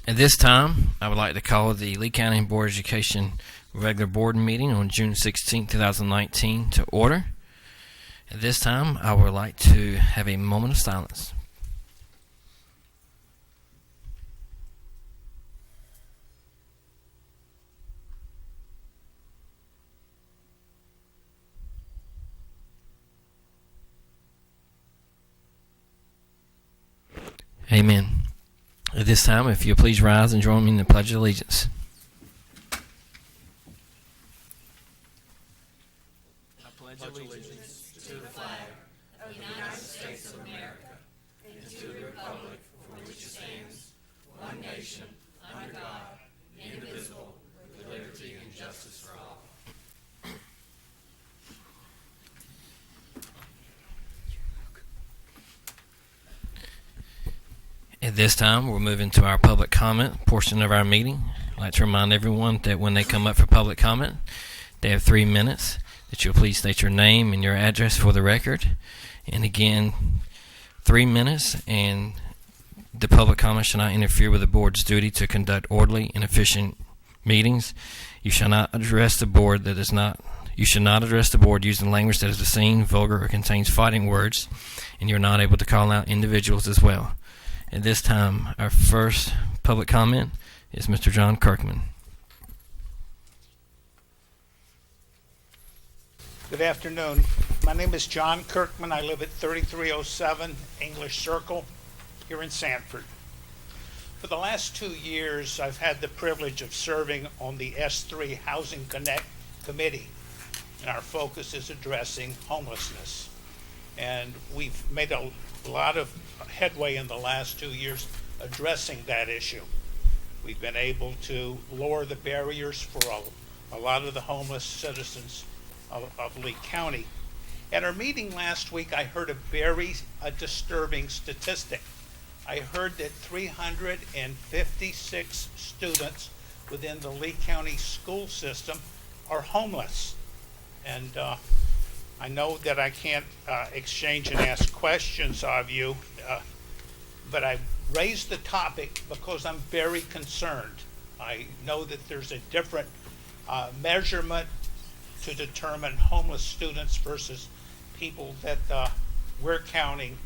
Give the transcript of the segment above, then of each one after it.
At this time, I would like to call the Lee County Board of Education regular board meeting on June 16, 2019 to order. At this time, I would like to have a moment of silence. Amen. At this time, if you'll please rise and join me in the Pledge of Allegiance. I pledge allegiance to the flag of the United States of America and to the republic for which it stands, one nation, under God, indivisible, with liberty and justice for all. At this time, we'll move into our public comment portion of our meeting. I'd like to remind everyone that when they come up for public comment, they have 3 minutes, that you'll please state your name and your address for the record. And again, 3 minutes, and the public comment shall not interfere with the board's duty to conduct orderly and efficient meetings. You shall not address the board you should not address the board using language that is obscene, vulgar, or contains fighting words, and you're not able to call out individuals as well. At this time, our first public comment is Mr. John Kirkman. Good afternoon. My name is John Kirkman. I live at 3307 English Circle here in Sanford. For the last 2 years, I've had the privilege of serving on the S3 Housing Connect Committee, and our focus is addressing homelessness. And we've made a lot of headway in the last 2 years addressing that issue. We've been able to lower the barriers for a lot of the homeless citizens of Lee County. At our meeting last week, I heard a very disturbing statistic. I heard that 356 students within the Lee County school system are homeless. And I know that I can't exchange and ask questions of you, but I raised the topic because I'm very concerned. I know that there's a different measurement to determine homeless students versus people that we're counting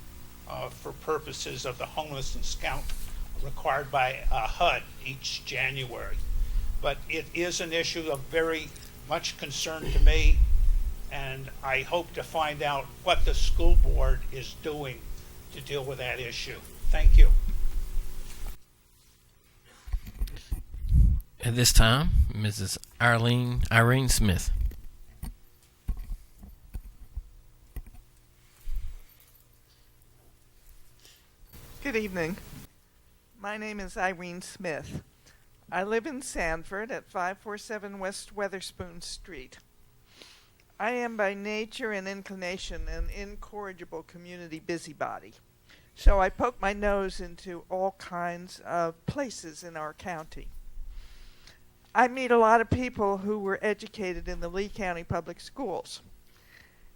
for purposes of the homelessness count required by HUD each January. But it is an issue of very much concern to me, and I hope to find out what the school board is doing to deal with that issue. Thank you. At this time, Mrs. Irene Smith. Good evening. My name is Irene Smith. I live in Sanford at 547 West Weatherspoon Street. I am by nature and inclination an incorrigible community busybody, so I poke my nose into all kinds of places in our county. I meet a lot of people who were educated in the Lee County Public Schools.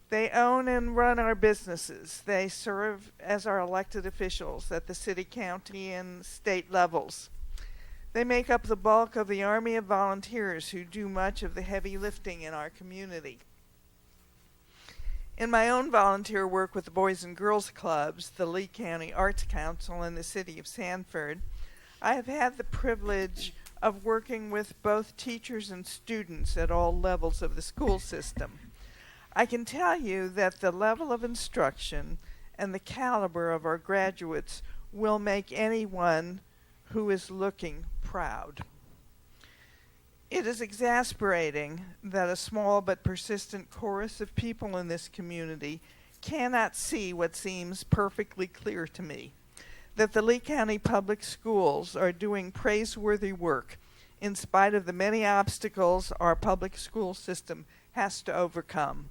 They own and run our businesses. They serve as our elected officials at the city, county, and state levels. They make up the bulk of the army of volunteers who do much of the heavy lifting in our community. In my own volunteer work with the Boys and Girls Clubs, the Lee County Arts Council, and the City of Sanford, I have had the privilege of working with both teachers and students at all levels of the school system. I can tell you that the level of instruction and the caliber of our graduates will make anyone who is looking proud. It is exasperating that a small but persistent chorus of people in this community cannot see what seems perfectly clear to me, that the Lee County Public Schools are doing praiseworthy work in spite of the many obstacles our public school system has to overcome.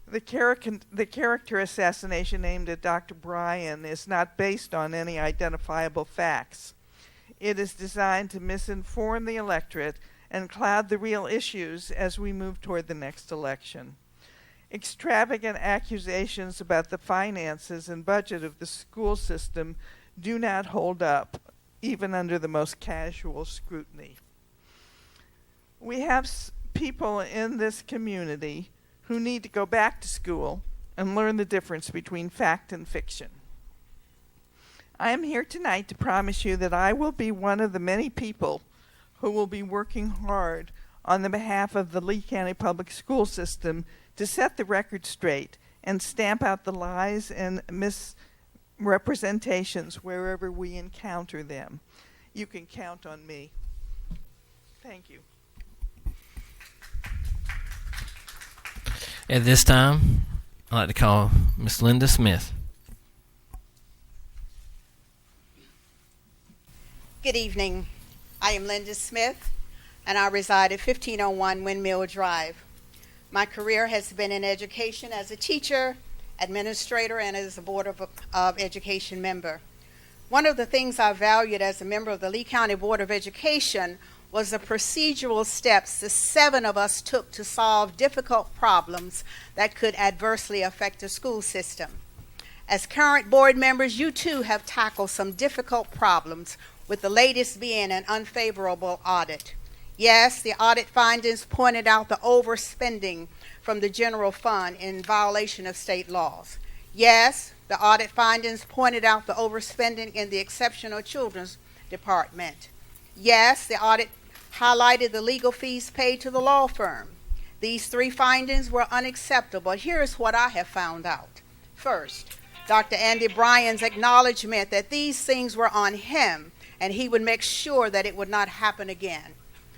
The character assassination aimed at Dr. Bryan is not based on any identifiable facts. It is designed to misinform the electorate and cloud the real issues as we move toward the next election. Extravagant accusations about the finances and budget of the school system do not hold up even under the most casual scrutiny. We have people in this community who need to go back to school and learn the difference between fact and fiction. I am here tonight to promise you that I will be one of the many people who will be working hard on the behalf of the Lee County Public School System to set the record straight and stamp out the lies and misrepresentations wherever we encounter them. You can count on me. Thank you. At this time, I'd like to call Miss Linda Smith. Good evening. I am Linda Smith, and I reside at 1501 Windmill Drive. My career has been in education as a teacher, administrator, and as a Board of Education member. One of the things I valued as a member of the Lee County Board of Education was the procedural steps the 7 of us took to solve difficult problems that could adversely affect the school system. As current board members, you too have tackled some difficult problems, with the latest being an unfavorable audit. Yes, the audit findings pointed out the overspending from the general fund in violation of state laws. Yes, the audit findings pointed out the overspending in the Exceptional Children's Department. Yes, the audit highlighted the legal fees paid to the law firm. These 3 findings were unacceptable. Here's what I have found out. First, Dr. Andy Bryan's acknowledgement that these things were on him and he would make sure that it would not happen again.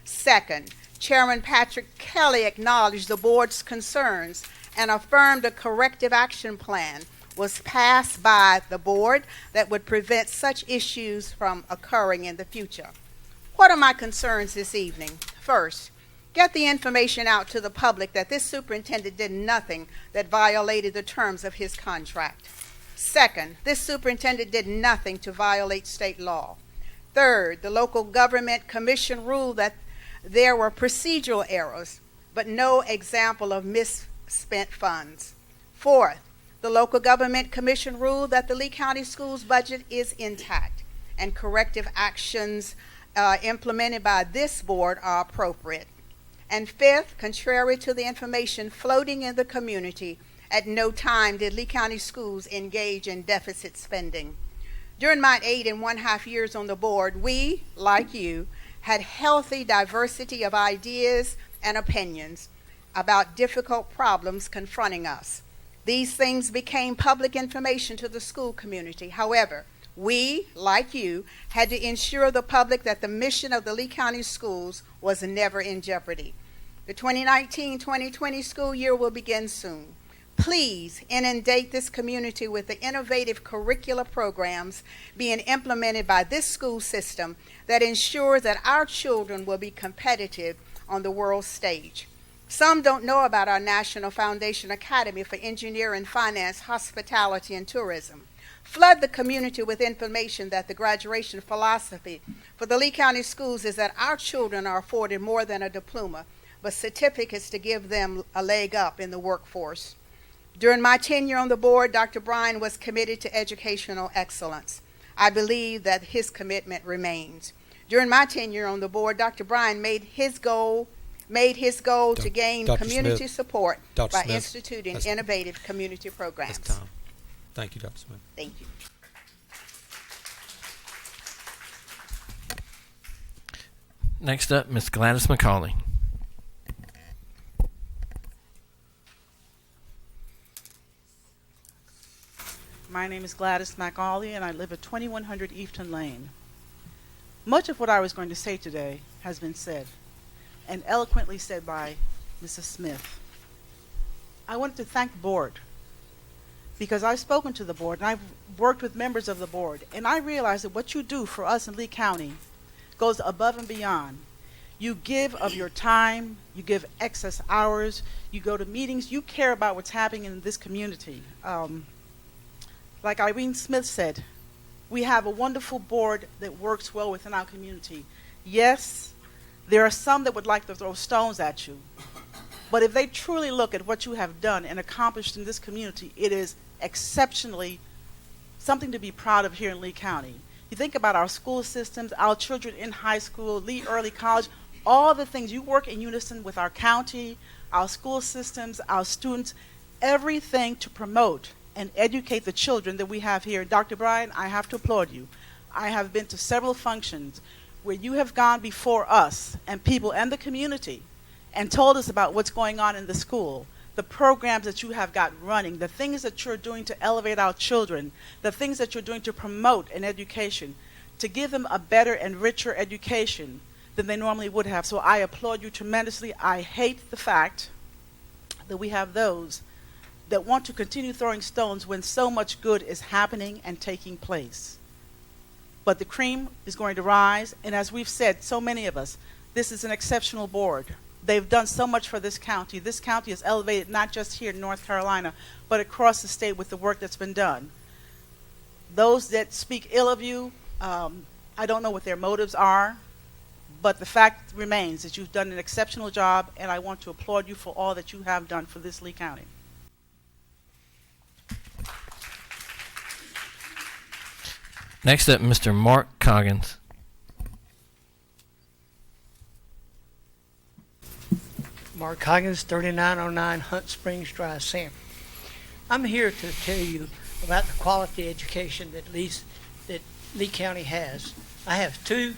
Second, Chairman Patrick Kelly acknowledged the board's concerns and affirmed a corrective action plan was passed by the board that would prevent such issues from occurring in the future. What are my concerns this evening? First, get the information out to the public that this superintendent did nothing that violated the terms of his contract. Second, this superintendent did nothing to violate state law. Third, the local government commission ruled that there were procedural errors, but no example of misspent funds. Fourth, the local government commission ruled that the Lee County Schools budget is intact and corrective actions implemented by this board are appropriate. And fifth, contrary to the information floating in the community, at no time did Lee County Schools engage in deficit spending. During my 8.5 years on the board, we, like you, had healthy diversity of ideas and opinions about difficult problems confronting us. These things became public information to the school community. However, we, like you, had to ensure the public that the mission of the Lee County Schools was never in jeopardy. The 2019-2020 school year will begin soon. Please inundate this community with the innovative curricular programs being implemented by this school system that ensures that our children will be competitive on the world stage. Some don't know about our National Foundation Academy for Engineering, Finance, Hospitality, and Tourism. Flood the community with information that the graduation philosophy for the Lee County Schools is that our children are afforded more than a diploma, but certificates to give them a leg up in the workforce. During my tenure on the board, Dr. Bryan was committed to educational excellence. I believe that his commitment remains. During my tenure on the board, Dr. Bryan made his goal to gain Dr. community Smith. support Dr. by Smith. instituting That's- innovative community programs. That's time. Thank you, Dr. Smith. Thank you. Next up, Miss Gladys McCauley. My name is Gladys McAuley, and I live at 2100 Eafton Lane. Much of what I was going to say today has been said, and eloquently said by Mrs. Smith. I wanted to thank the board, because I've spoken to the board, and I've worked with members of the board, and I realize that what you do for us in Lee County goes above and beyond. You give of your time, you give excess hours, you go to meetings, you care about what's happening in this community. Like Irene Smith said, we have a wonderful board that works well within our community. Yes, there are some that would like to throw stones at you, but if they truly look at what you have done and accomplished in this community, it is exceptionally something to be proud of here in Lee County. You think about our school systems, our children in high school, early college, all the things. You work in unison with our county, our school systems, our students, everything to promote and educate the children that we have here. Dr. Bryan, I have to applaud you. I have been to several functions where you have gone before us and people and the community and told us about what's going on in the school, the programs that you have got running, the things that you're doing to elevate our children, the things that you're doing to promote an education, to give them a better and richer education than they normally would have. So I applaud you tremendously. I hate the fact that we have those that want to continue throwing stones when so much good is happening and taking place. But the cream is going to rise, and as we've said, so many of us, this is an exceptional board. They've done so much for this county. This county is elevated not just here in North Carolina, but across the state with the work that's been done. Those that speak ill of you, I don't know what their motives are, but the fact remains that you've done an exceptional job, and I want to applaud you for all that you have done for this Lee County. Next up, Mr. Mark Coggins. Mark Coggins, 3909 Hunt Springs Drive, Sanford. I'm here to tell you about the quality education that Lee County has. I have two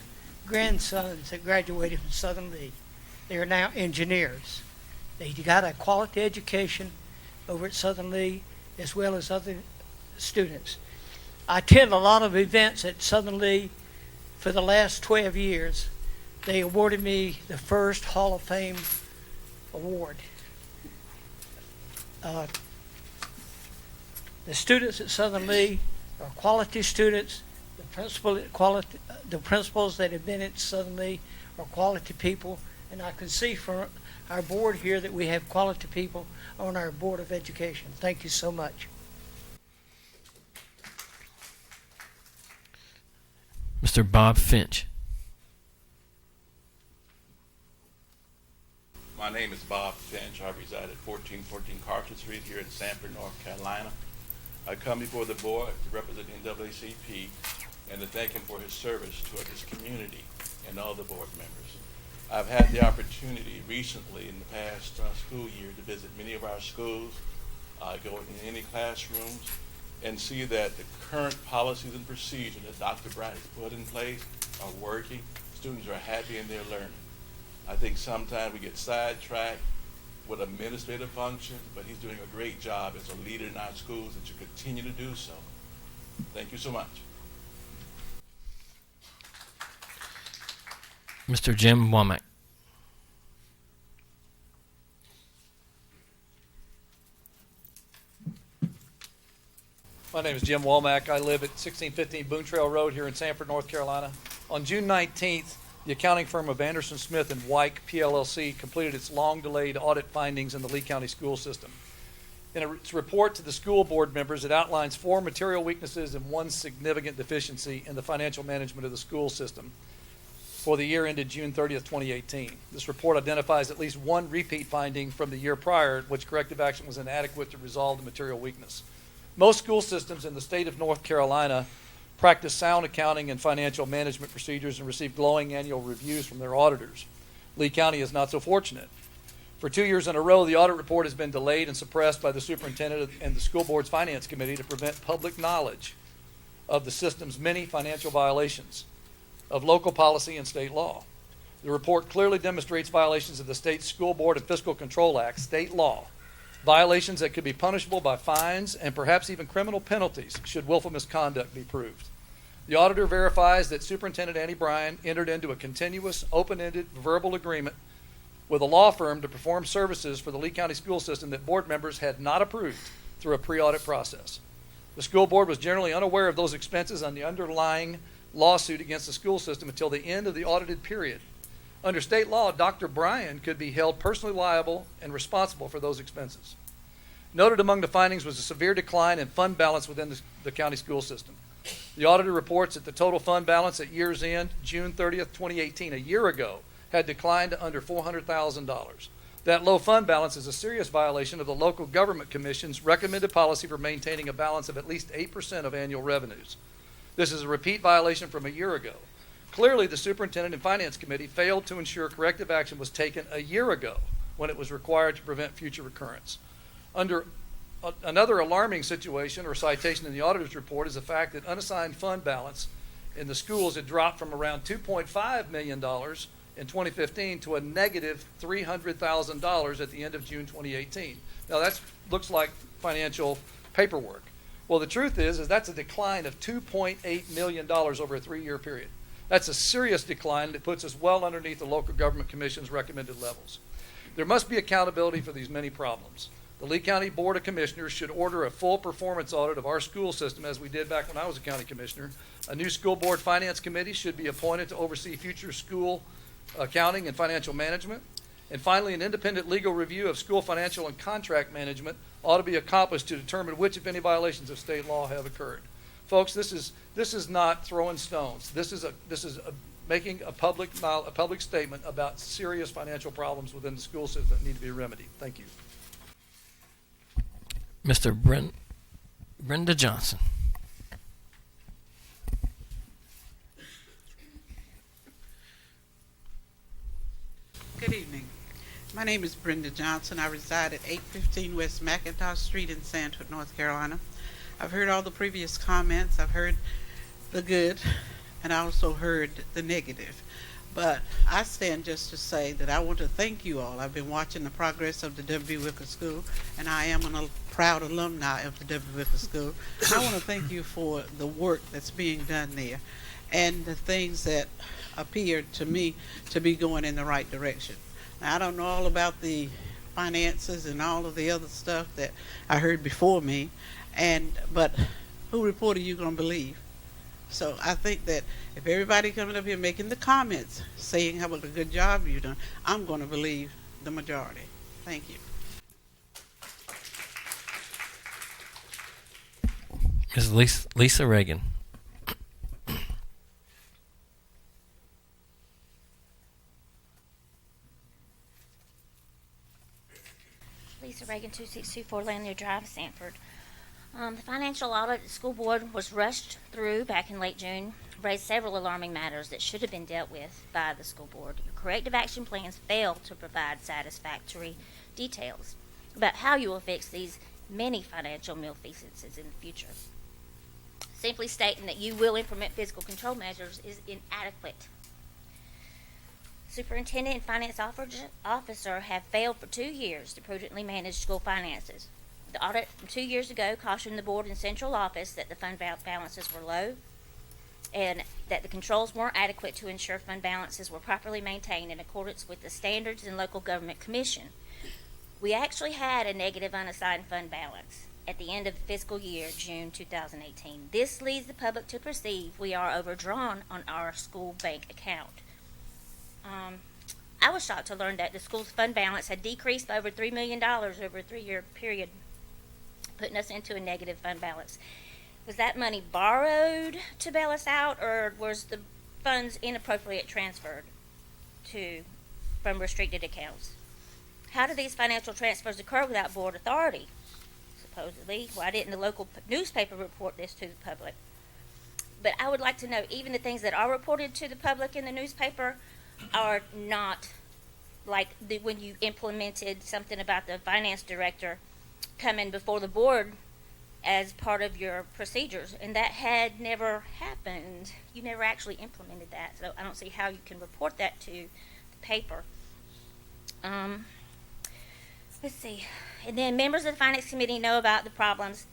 grandsons that graduated from Southern Lee. They are now engineers. They got a quality education over at Southern Lee as well as other students. I attend a lot of events at Southern Lee for the last 12 years. They awarded me the first Hall of Fame award. The students at Southern Lee are quality students. The principals that have been at Southern Lee are quality people, and I can see from our board here that we have quality people on our Board of Education. Thank you so much. Mr. Bob Finch. My name is Bob Finch. I reside at 1414 Carson Street here in Sanford, North Carolina. I come before the board to represent NAACP and to thank him for his service to this community and all the board members. I've had the opportunity recently in the past school year to visit many of our schools, go in any classrooms, and see that the current policies and procedures that Dr. Bryan has put in place are working. Students are happy in their learning. I think sometimes we get sidetracked with administrative functions, but he's doing a great job as a leader in our schools and should continue to do so. Thank you so much. Mr. Jim Womack. My name is Jim Womack. I live at 1615 Boone Trail Road here in Sanford, North Carolina. On June 19th, the accounting firm of Anderson Smith and Wyke PLLC completed its long-delayed audit findings in the Lee County school system. In its report to the school board members, it outlines 4 material weaknesses and 1 significant deficiency in the financial management of the school system for the year ended June 30th, 2018. This report identifies at least 1 repeat finding from the year prior, which corrective action was inadequate to resolve the material weakness. Most school systems in the state of North Carolina practice sound accounting and financial management procedures and receive glowing annual reviews from their auditors. Lee County is not so fortunate. For 2 years in a row, the audit report has been delayed and suppressed by the superintendent and the school board's finance committee to prevent public knowledge of the system's many financial violations of local policy and state law. The report clearly demonstrates violations of the state school board and fiscal control act, state law, violations that could be punishable by fines and perhaps even criminal penalties should willful misconduct be proved. The auditor verifies that Superintendent Annie Bryan entered into a continuous, open-ended verbal agreement with a law firm to perform services for the Lee County school system that board members had not approved through a pre-audit process. The school board was generally unaware of those expenses on the underlying lawsuit against the school system until the end of the audited period. Under state law, Dr. Bryan could be held personally liable and responsible for those expenses. Noted among the findings was a severe decline in fund balance within the county school system. The auditor reports that the total fund balance at year's end, June 30th, 2018, a year ago, had declined to under $400,000. That low fund balance is a serious violation of the local government commission's recommended policy for maintaining a balance of at least 8% of annual revenues. This is a repeat violation from a year ago. Clearly, the Superintendent and Finance Committee failed to ensure corrective action was taken a year ago when it was required to prevent future recurrence. Another alarming situation or citation in the auditor's report is the fact that unassigned fund balance in the schools had dropped from around $2.5 million in 2015 to a negative $300,000 at the end of June 2018. Now that looks like financial paperwork. Well, the truth is that's a decline of $2.8 million over a 3-year period. That's a serious decline that puts us well underneath the local government commission's recommended levels. There must be accountability for these many problems. The Lee County Board of Commissioners should order a full performance audit of our school system, as we did back when I was a county commissioner. A new school board finance committee should be appointed to oversee future school accounting and financial management. And finally, an independent legal review of school financial and contract management ought to be accomplished to determine which, if any, violations of state law have occurred. Folks, this is not throwing stones. This is making a public statement about serious financial problems within the school system that need to be remedied. Thank you. Mr. Brenda Johnson. Good evening. My name is Brenda Johnson. I reside at 815 West McIntosh Street in Sanford, North Carolina. I've heard all the previous comments. I've heard the good, and I also heard the negative. But I stand just to say that I want to thank you all. I've been watching the progress of the W. Wicker School, and I am a proud alumni of the W. Wicker School. I want to thank you for the work that's being done there and the things that appear to me to be going in the right direction. Now, I don't know all about the finances and all of the other stuff that I heard before me, but who report are you going to believe? So I think that if everybody coming up here making the comments, saying how a good job you've done, I'm going to believe the majority. Thank you. Ms. Lisa Reagan. Lisa Reagan, 2624 Lanier Drive, Sanford. The financial audit at the school board was rushed through back in late June, raised several alarming matters that should have been dealt with by the school board. Your corrective action plans failed to provide satisfactory details about how you will fix these many financial malfeasances in the future. Simply stating that you will implement physical control measures is inadequate. Superintendent and finance officer have failed for 2 years to prudently manage school finances. The audit from 2 years ago cautioned the board and central office that the fund balances were low and that the controls weren't adequate to ensure fund balances were properly maintained in accordance with the standards in local government commission. We actually had a negative unassigned fund balance at the end of the fiscal year, June 2018. This leads the public to perceive we are overdrawn on our school bank account. I was shocked to learn that the school's fund balance had decreased by over $3 million over a 3-year period, putting us into a negative fund balance. Was that money borrowed to bail us out, or was the funds inappropriately transferred from restricted accounts? How do these financial transfers occur without board authority? Supposedly, why didn't the local newspaper report this to the public? But I would like to know, even the things that are reported to the public in the newspaper are not like when you implemented something about the finance director coming before the board as part of your procedures, and that had never happened. You never actually implemented that, so I don't see how you can report that to the paper. Let's see. And then members of the finance committee know about the problems,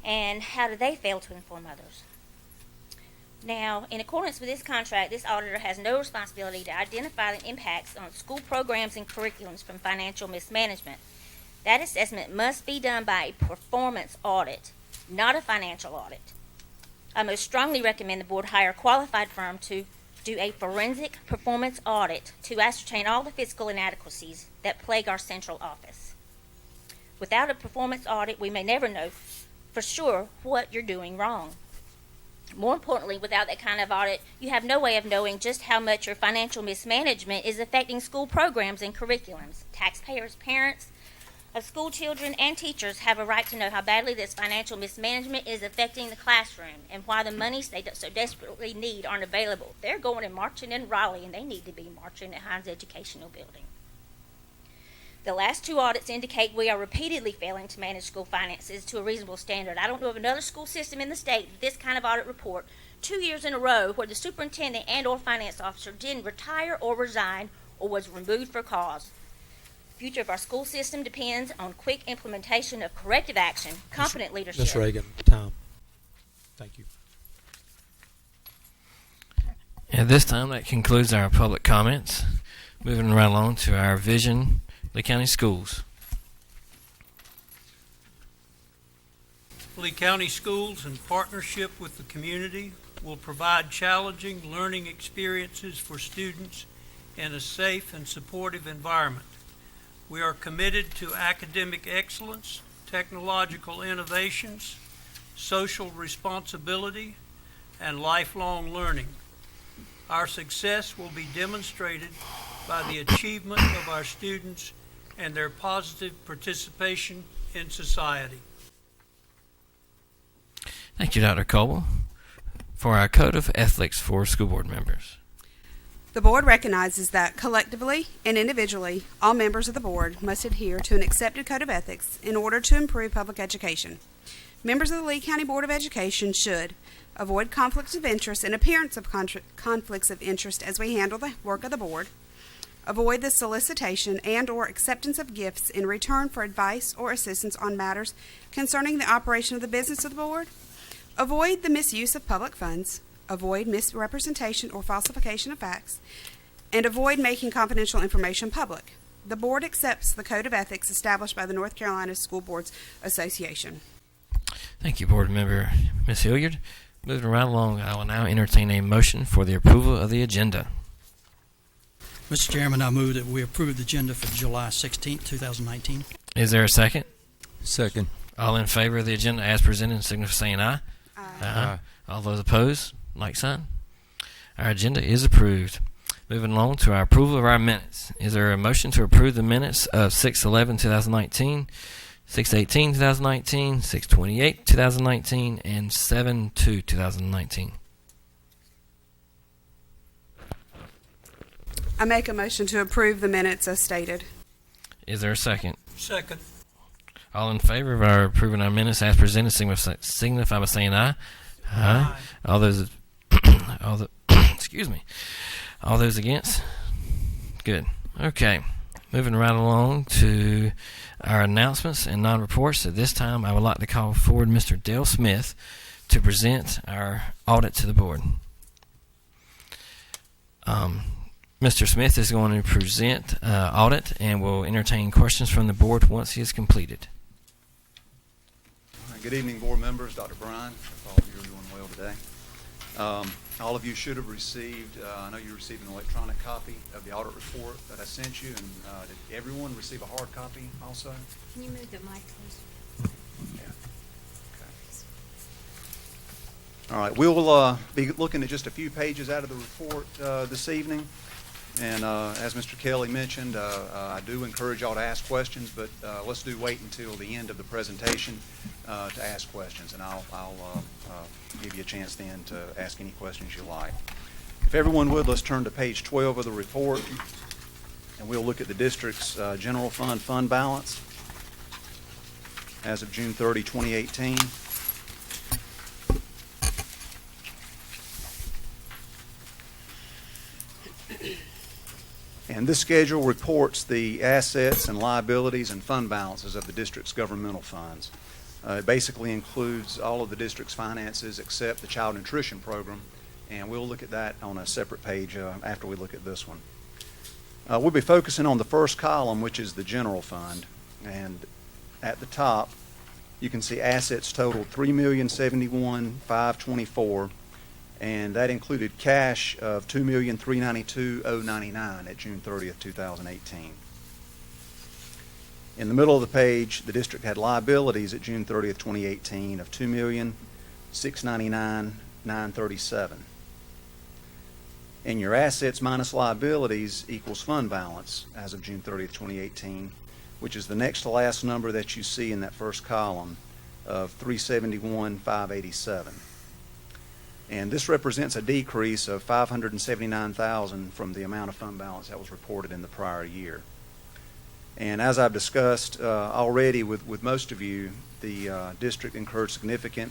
and how do they fail to inform others? Now, in accordance with this contract, this auditor has no responsibility to identify the impacts on school programs and curriculums from financial mismanagement. That assessment must be done by a performance audit, not a financial audit. I most strongly recommend the board hire a qualified firm to do a forensic performance audit to ascertain all the fiscal inadequacies that plague our central office. Without a performance audit, we may never know for sure what you're doing wrong. More importantly, without that kind of audit, you have no way of knowing just how much your financial mismanagement is affecting school programs and curriculums. Taxpayers, parents, of school children and teachers have a right to know how badly this financial mismanagement is affecting the classroom and why the monies they so desperately need aren't available. They're going and marching in Raleigh, and they need to be marching at Hines Educational Building. The last 2 audits indicate we are repeatedly failing to manage school finances to a reasonable standard. I don't know of another school system in the state with this kind of audit report 2 years in a row where the superintendent and or finance officer didn't retire or resign or was removed for cause. The future of our school system depends on quick implementation of corrective action, competent leadership. Ms. Reagan, time. Thank you. At this time, that concludes our public comments. Moving right along to our vision, Lee County Schools. Lee County Schools, in partnership with the community, will provide challenging learning experiences for students in a safe and supportive environment. We are committed to academic excellence, technological innovations, social responsibility, and lifelong learning. Our success will be demonstrated by the achievement of our students and their positive participation in society. Thank you, Dr. Coble. For our Code of Ethics for school board members. The board recognizes that collectively and individually, all members of the board must adhere to an accepted code of ethics in order to improve public education. Members of the Lee County Board of Education should avoid conflicts of interest and appearance of conflicts of interest as we handle the work of the board, avoid the solicitation and or acceptance of gifts in return for advice or assistance on matters concerning the operation of the business of the board, avoid the misuse of public funds, avoid misrepresentation or falsification of facts, and avoid making confidential information public. The board accepts the Code of Ethics established by the North Carolina School Boards Association. Thank you, Board Member Ms. Hilliard. Moving right along, I will now entertain a motion for the approval of the agenda. Mr. Chairman, I move that we approve the agenda for July 16th, 2019. Is there a second? Second. All in favor of the agenda as presented, signify by saying aye. Aye. All those opposed, like sign. Our agenda is approved. Moving along to our approval of our minutes. Is there a motion to approve the minutes of 6/11/2019, 6/18/2019, 6/28/2019, and 7/2/2019? I make a motion to approve the minutes as stated. Is there a second? Second. All in favor of our approving our minutes as presented, signify by saying aye. Aye. All those, excuse me. All those against? Good. Okay. Moving right along to our announcements and non-reports. At this time, I would like to call forward Mr. Dale Smith to present our audit to the board. Mr. Smith is going to present audit and will entertain questions from the board once he is completed. Good evening, board members. Dr. Bryan, hope all of you are doing well today. All of you should have received, I know you received an electronic copy of the audit report that I sent you, and did everyone receive a hard copy also? Can you move the mic, please? Yeah. Okay. All right, we'll be looking at just a few pages out of the report this evening. And as Mr. Kelly mentioned, I do encourage y'all to ask questions, but let's wait until the end of the presentation to ask questions, and I'll give you a chance then to ask any questions you like. If everyone would, let's turn to page 12 of the report, and we'll look at the district's general fund balance as of June 30, 2018. And this schedule reports the assets and liabilities and fund balances of the district's governmental funds. It basically includes all of the district's finances except the child nutrition program, and we'll look at that on a separate page after we look at this one. We'll be focusing on the first column, which is the general fund, and at the top you can see assets totaled $3,071,524, and that included cash of $2,392,099 at June 30th, 2018. In the middle of the page, the district had liabilities at June 30th, 2018 of $2,699,937. And your assets minus liabilities equals fund balance as of June 30th, 2018 which is the next to last number that you see in that first column of $371,587. And this represents a decrease of $579,000 from the amount of fund balance that was reported in the prior year. And as I've discussed already with most of you, the district incurred significant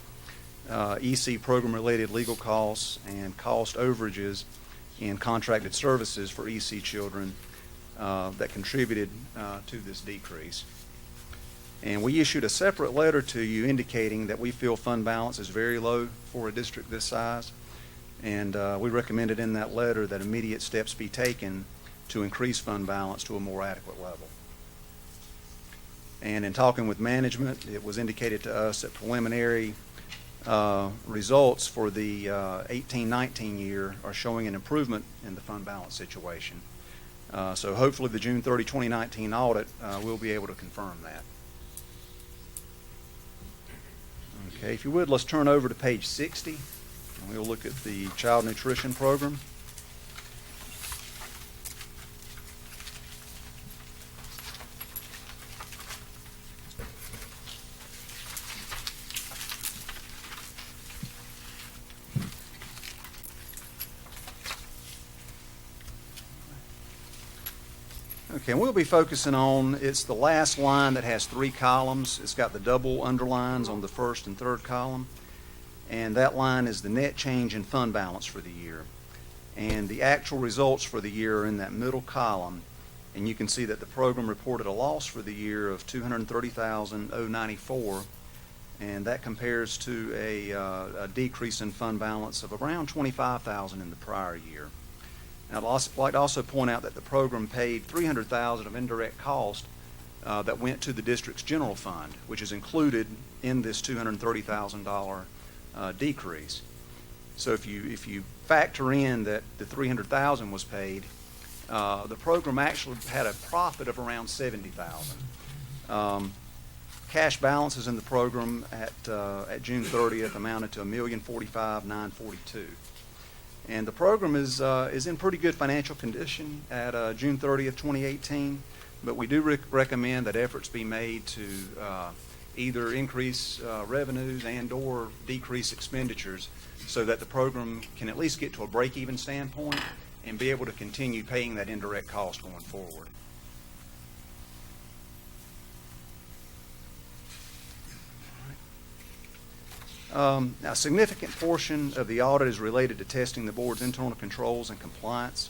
EC program-related legal costs and cost overages in contracted services for EC children that contributed to this decrease. And we issued a separate letter to you indicating that we feel fund balance is very low for a district this size. And we recommended in that letter that immediate steps be taken to increase fund balance to a more adequate level. And in talking with management, it was indicated to us that preliminary results for the 18-19 year are showing an improvement in the fund balance situation. So hopefully the June 30, 2019 audit will be able to confirm that. Okay, if you would, let's turn over to page 60, and we'll look at the child nutrition program. Okay, and we'll be focusing on, it's the last line that has 3 columns. It's got the double underlines on the first and third column. And that line is the net change in fund balance for the year. And the actual results for the year are in that middle column. And you can see that the program reported a loss for the year of $230,094. And that compares to a decrease in fund balance of around $25,000 in the prior year. Now, I'd like to also point out that the program paid $300,000 of indirect cost that went to the district's general fund, which is included in this $230,000 decrease. So if you factor in that the $300,000 was paid, the program actually had a profit of around $70,000. Cash balances in the program at June 30th amounted to $1,045,942. And the program is in pretty good financial condition at June 30th, 2018, but we do recommend that efforts be made to either increase revenues and or decrease expenditures so that the program can at least get to a break-even standpoint and be able to continue paying that indirect cost going forward. Now, a significant portion of the audit is related to testing the board's internal controls and compliance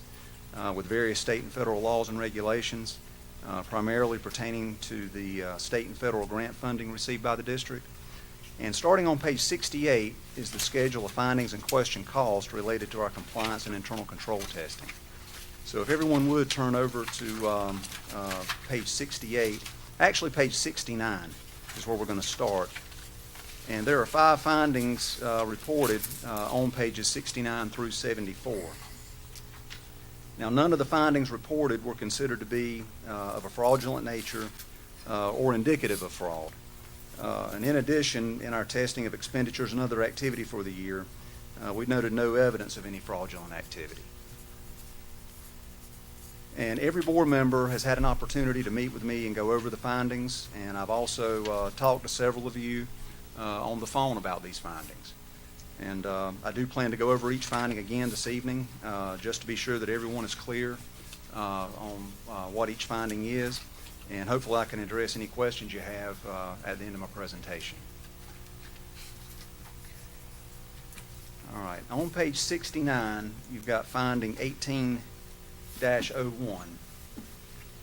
with various state and federal laws and regulations, primarily pertaining to the state and federal grant funding received by the district. And starting on page 68 is the schedule of findings and question costs related to our compliance and internal control testing. So if everyone would turn over to page 68, actually page 69 is where we're going to start. And there are 5 findings reported on pages 69 through 74. Now, none of the findings reported were considered to be of a fraudulent nature or indicative of fraud. And in addition, in our testing of expenditures and other activity for the year, we noted no evidence of any fraudulent activity. And every board member has had an opportunity to meet with me and go over the findings, and I've also talked to several of you on the phone about these findings. And I do plan to go over each finding again this evening just to be sure that everyone is clear on what each finding is, and hopefully I can address any questions you have at the end of my presentation. All right, on page 69 you've got finding 18-01.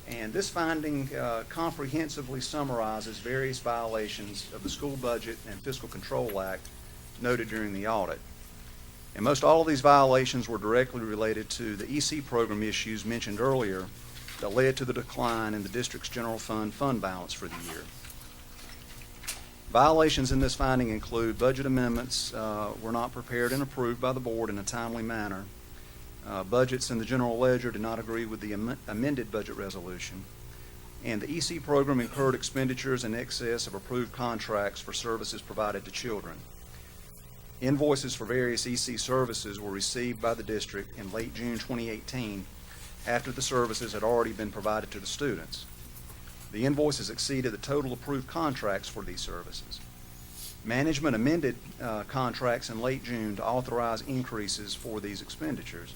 And this finding comprehensively summarizes various violations of the School Budget and Fiscal Control Act noted during the audit. And most all of these violations were directly related to the EC program issues mentioned earlier that led to the decline in the district's general fund balance for the year. Violations in this finding include budget amendments were not prepared and approved by the board in a timely manner. Budgets in the general ledger did not agree with the amended budget resolution, and the EC program incurred expenditures in excess of approved contracts for services provided to children. Invoices for various EC services were received by the district in late June 2018 after the services had already been provided to the students. The invoices exceeded the total approved contracts for these services. Management amended contracts in late June to authorize increases for these expenditures.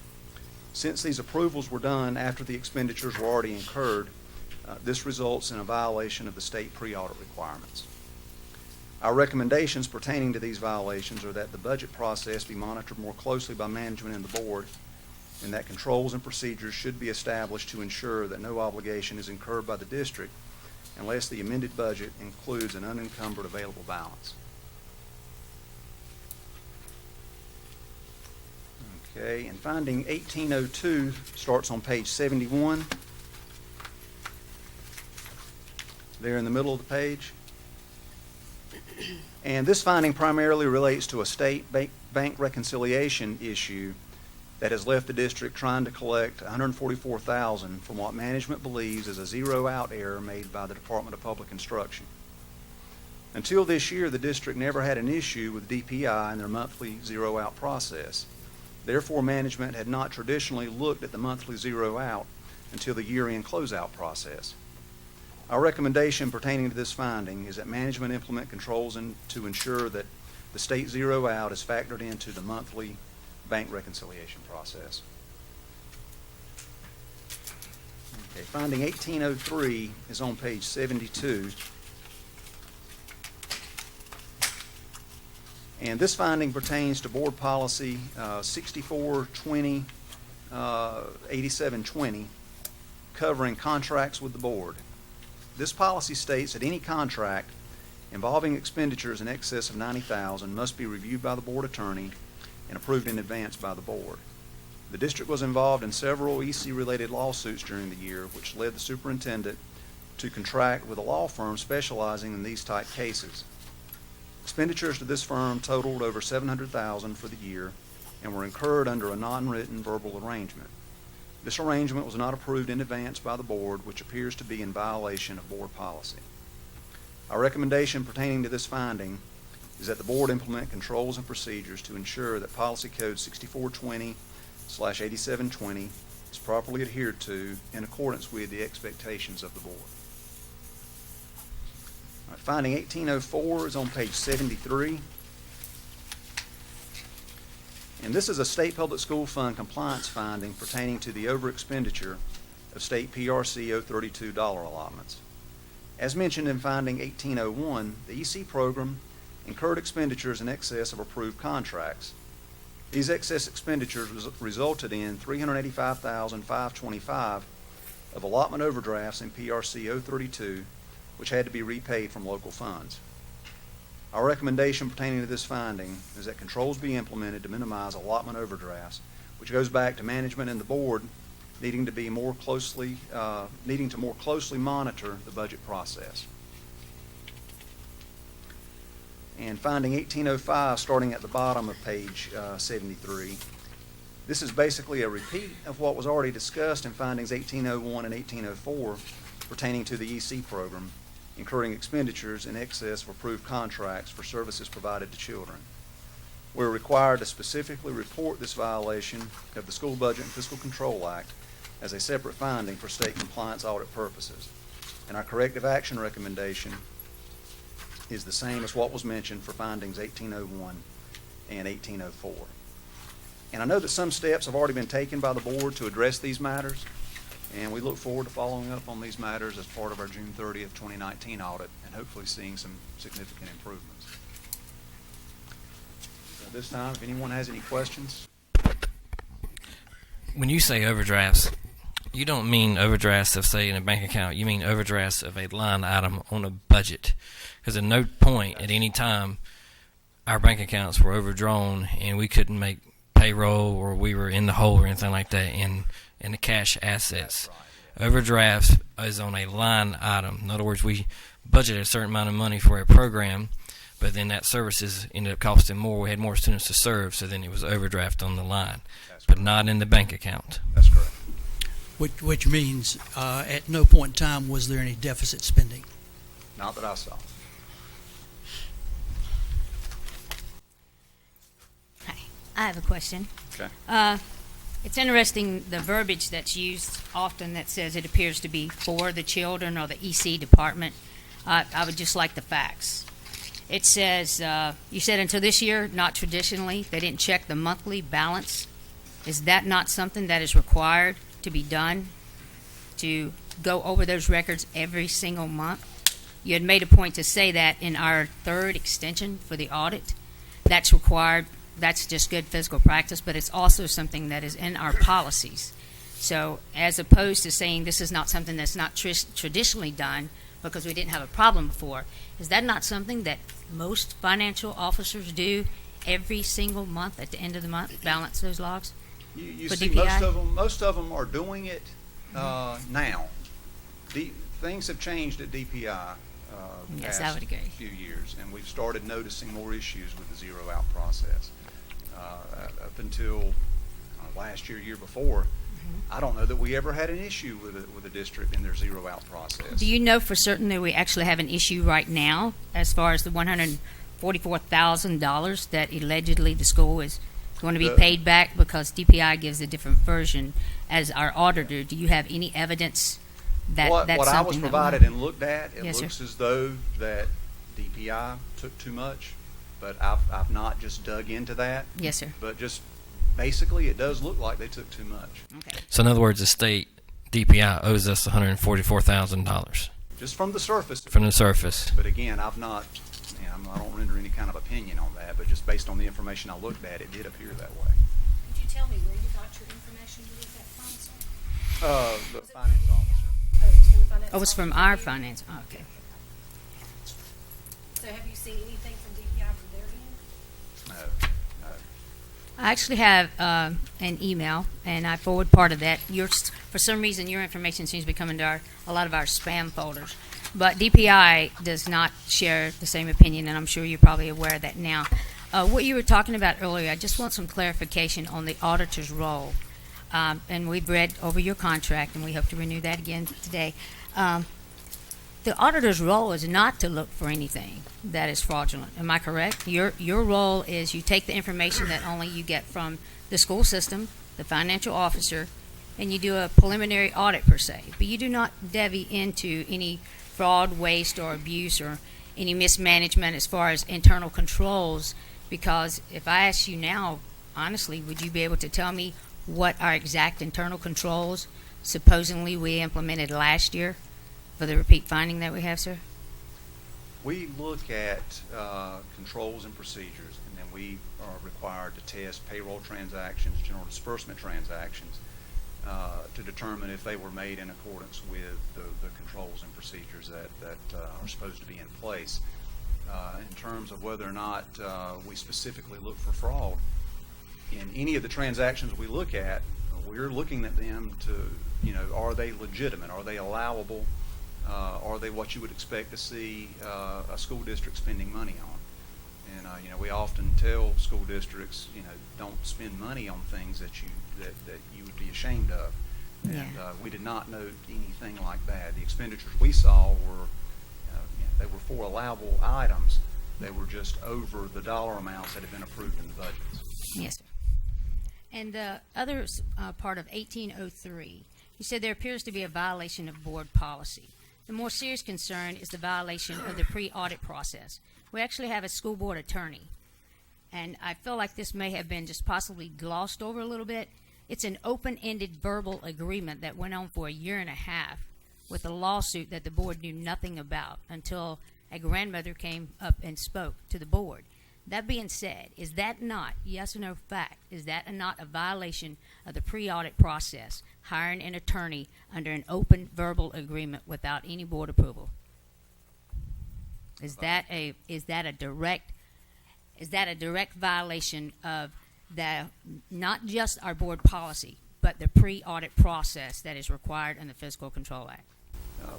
Since these approvals were done after the expenditures were already incurred, this results in a violation of the state pre-audit requirements. Our recommendations pertaining to these violations are that the budget process be monitored more closely by management and the board, and that controls and procedures should be established to ensure that no obligation is incurred by the district unless the amended budget includes an unencumbered available balance. Okay, and finding 1802 starts on page 71. There in the middle of the page. And this finding primarily relates to a state bank reconciliation issue that has left the district trying to collect $144,000 from what management believes is a zero-out error made by the Department of Public Instruction. Until this year, the district never had an issue with DPI in their monthly zero-out process. Therefore, management had not traditionally looked at the monthly zero-out until the year-end closeout process. Our recommendation pertaining to this finding is that management implement controls to ensure that the state zero-out is factored into the monthly bank reconciliation process. Okay, finding 1803 is on page 72. And this finding pertains to Board Policy 6420, 8720, covering contracts with the Board. This policy states that any contract involving expenditures in excess of $90,000 must be reviewed by the Board Attorney and approved in advance by the Board. The district was involved in several EC-related lawsuits during the year, which led the superintendent to contract with a law firm specializing in these type cases. Expenditures to this firm totaled over $700,000 for the year and were incurred under a non-written verbal arrangement. This arrangement was not approved in advance by the Board, which appears to be in violation of Board policy. Our recommendation pertaining to this finding is that the Board implement controls and procedures to ensure that Policy Code 6420/8720 is properly adhered to in accordance with the expectations of the Board. All right, finding 1804 is on page 73. And this is a state public school fund compliance finding pertaining to the overexpenditure of state PRC 032 dollar allotments. As mentioned in finding 1801, the EC program incurred expenditures in excess of approved contracts. These excess expenditures resulted in $385,525 of allotment overdrafts in PRC 032, which had to be repaid from local funds. Our recommendation pertaining to this finding is that controls be implemented to minimize allotment overdrafts, which goes back to management and the Board needing to more closely monitor the budget process. And finding 1805, starting at the bottom of page 73. This is basically a repeat of what was already discussed in findings 1801 and 1804 pertaining to the EC program, incurring expenditures in excess of approved contracts for services provided to children. We're required to specifically report this violation of the School Budget and Fiscal Control Act as a separate finding for state compliance audit purposes. And our corrective action recommendation is the same as what was mentioned for findings 1801 and 1804. And I know that some steps have already been taken by the Board to address these matters, and we look forward to following up on these matters as part of our June 30th, 2019 audit and hopefully seeing some significant improvements. At this time, if anyone has any questions. When you say overdrafts, you don't mean overdrafts of, say, in a bank account. You mean overdrafts of a line item on a budget. Because at no point at any time our bank accounts were overdrawn and we couldn't make payroll or we were in the hole or anything like that in the cash assets. Overdrafts is on a line item. In other words, we budgeted a certain amount of money for a program, but then that services ended up costing more. We had more students to serve, so then it was overdraft on the line, but not in the bank account. That's correct. Which means at no point in time was there any deficit spending? Not that I saw. I have a question. Okay. It's interesting, the verbiage that's used often that says it appears to be for the children or the EC department. I would just like the facts. It says, you said until this year, not traditionally, they didn't check the monthly balance. Is that not something that is required to be done, to go over those records every single month? You had made a point to say that in our third extension for the audit. That's required. That's just good physical practice, but it's also something that is in our policies. So as opposed to saying this is not something that's not traditionally done because we didn't have a problem before, is that not something that most financial officers do every single month at the end of the month, balance those logs? You for see, DPI? most of them are doing it now. Things have changed at DPI Yes, I past would agree. few years, and we've started noticing more issues with the zero-out process. Up until last year, year before, I don't know that we ever had an issue with a district in their zero-out process. Do you know for certain that we actually have an issue right now as far as the $144,000 that allegedly the school is going to be paid back because DPI gives a different version as our auditor? Do you have any evidence that What that's I was something that provided and looked at, it Yes, sir. looks as though that DPI took too much, but I've not just dug into that. Yes, sir. But just basically, it does look like they took too much. Okay. So in other words, the state DPI owes us $144,000 Just from the surface. from the surface. But again, I don't render any kind of opinion on that, but just based on the information I looked at, it did appear that way. Could you tell me where you got your information to look at from, sir? The finance officer. Oh, it's from the finance Oh, it's from officer? our finance. Oh, okay. So have you seen anything from DPI from their end? No. I actually have an email, and I forward part of that. For some reason, your information seems to be coming to a lot of our spam folders. But DPI does not share the same opinion, and I'm sure you're probably aware of that now. What you were talking about earlier, I just want some clarification on the auditor's role. And we've read over your contract, and we hope to renew that again today. The auditor's role is not to look for anything that is fraudulent. Am I correct? Your role is you take the information that only you get from the school system, the financial officer, and you do a preliminary audit per se. But you do not divvy into any fraud, waste, or abuse, or any mismanagement as far as internal controls. Because if I ask you now, honestly, would you be able to tell me what our exact internal controls supposedly we implemented last year for the repeat finding that we have, sir? We look at controls and procedures, and then we are required to test payroll transactions, general disbursement transactions, to determine if they were made in accordance with the controls and procedures that are supposed to be in place. In terms of whether or not we specifically look for fraud, in any of the transactions we look at, we're looking at them to, are they legitimate? Are they allowable? Are they what you would expect to see a school district spending money on? And we often tell school districts, don't spend money on things that you would be ashamed of. Yeah. And we did not note anything like that. The expenditures we saw were, they were for allowable items. They were just over the dollar amounts that had been approved in the budgets. Yes, sir. And the other part of 1803, you said there appears to be a violation of board policy. The more serious concern is the violation of the pre-audit process. We actually have a school board attorney, and I feel like this may have been just possibly glossed over a little bit. It's an open-ended verbal agreement that went on for a year and a half with a lawsuit that the board knew nothing about until a grandmother came up and spoke to the board. That being said, is that not, yes or no fact, is that not a violation of the pre-audit process, hiring an attorney under an open verbal agreement without any board approval? Is that a direct violation of not just our board policy, but the pre-audit process that is required in the Fiscal Control Act?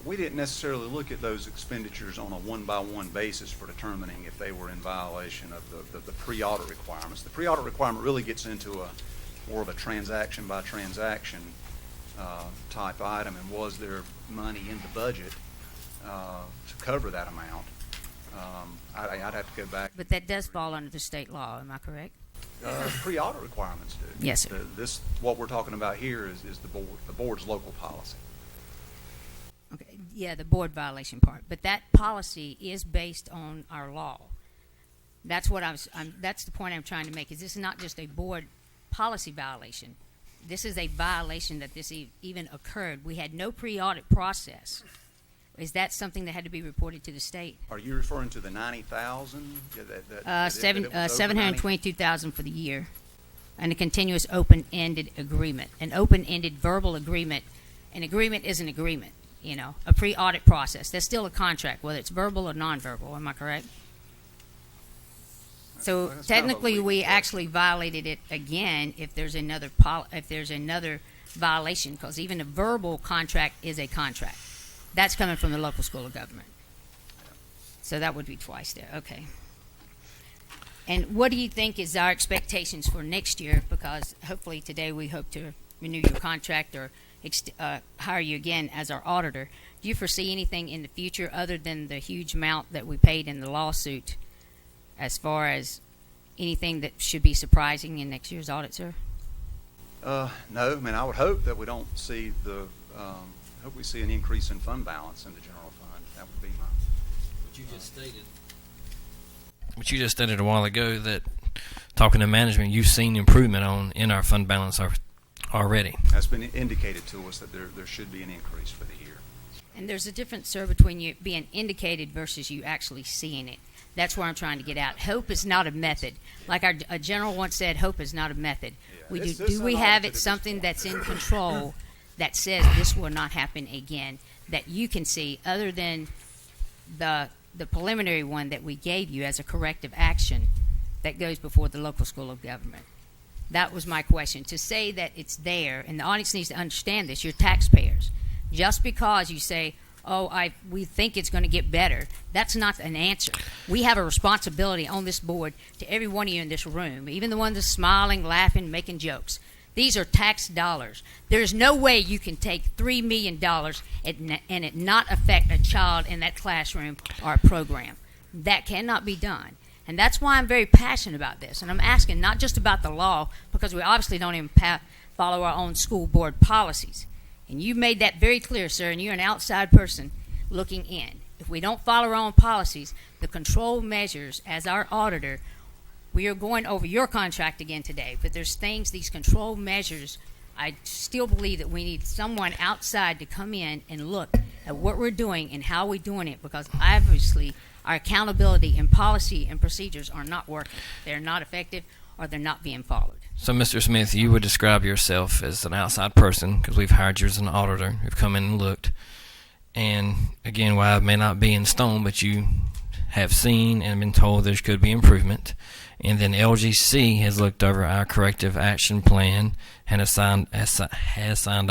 We didn't necessarily look at those expenditures on a one-by-one basis for determining if they were in violation of the pre-audit requirements. The pre-audit requirement really gets into more of a transaction-by-transaction type item, and was there money in the budget to cover that amount? I'd have to go back. But that does fall under the state law, am I correct? Pre-audit requirements do. Yes, sir. What we're talking about here is the board's local policy. Okay, yeah, the board violation part, but that policy is based on our law. That's what that's the point I'm trying to make, is this is not just a board policy violation. This is a violation that this even occurred. We had no pre-audit process. Is that something that had to be reported to the state? Are you referring to the 90,000? $722,000 for the year, and a continuous open-ended agreement. An open-ended verbal agreement. An agreement is an agreement. A pre-audit process. There's still a contract, whether it's verbal or non-verbal. Am I correct? So That's technically, kind of a we legal actually violated it again if there's another violation, because even a verbal contract is a contract. That's coming from the local school of government. So that would be twice there. Okay. And what do you think is our expectations for next year? Because hopefully today we hope to renew your contract or hire you again as our auditor. Do you foresee anything in the future other than the huge amount that we paid in the lawsuit, as far as anything that should be surprising in next year's audit, sir? No, I mean, I would hope that we don't see hope we see an increase in fund balance in the general fund. That would be my. But you just stated a while ago that, talking to management, you've seen improvement in our fund balance already. That's been indicated to us that there should be an increase for the year. And there's a difference, sir, between you being indicated versus you actually seeing it. That's where I'm trying to get out. Hope is not a method. Like a general once said, hope is not a method. Yeah, Do we have it something that's in control that says this will not happen again, that you can see, other than the preliminary one that we gave you as a corrective action that goes before the local school of government? That was my question. To say that it's there, and the audience needs to understand this, you're taxpayers. Just because you say, we think it's going to get better, that's not an answer. We have a responsibility on this board to every one of you in this room, even the ones that's smiling, laughing, making jokes. These are tax dollars. There's no way you can take $3 million and it not affect a child in that classroom or a program. That cannot be done. And that's why I'm very passionate about this. And I'm asking not just about the law, because we obviously don't even follow our own school board policies. And you made that very clear, sir, and you're an outside person looking in. If we don't follow our own policies, the control measures, as our auditor, we are going over your contract again today, but there's these control measures, I still believe that we need someone outside to come in and look at what we're doing and how we're doing it, because obviously our accountability and policy and procedures are not working. They're not effective, or they're not being followed. So, Mr. Smith, you would describe yourself as an outside person, because we've hired you as an auditor. You've come in and looked. And, again, while it may not be in stone, but you have seen and been told there could be improvement. And then LGC has looked over our corrective action plan and has signed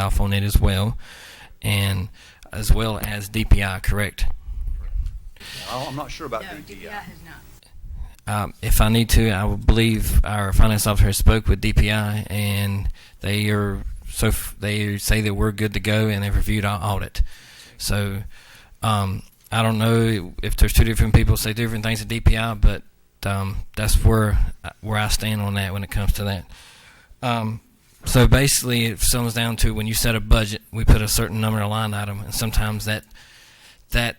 off on it as well, and as well as DPI, correct? I'm not sure about DPI. DPI has not. If I need to, I will believe our finance officer spoke with DPI, and they say that we're good to go, and they've reviewed our audit. So I don't know if there's two different people say different things at DPI, but that's where I stand on that when it comes to that. So basically, it comes down to when you set a budget, we put a certain number of line item, and sometimes that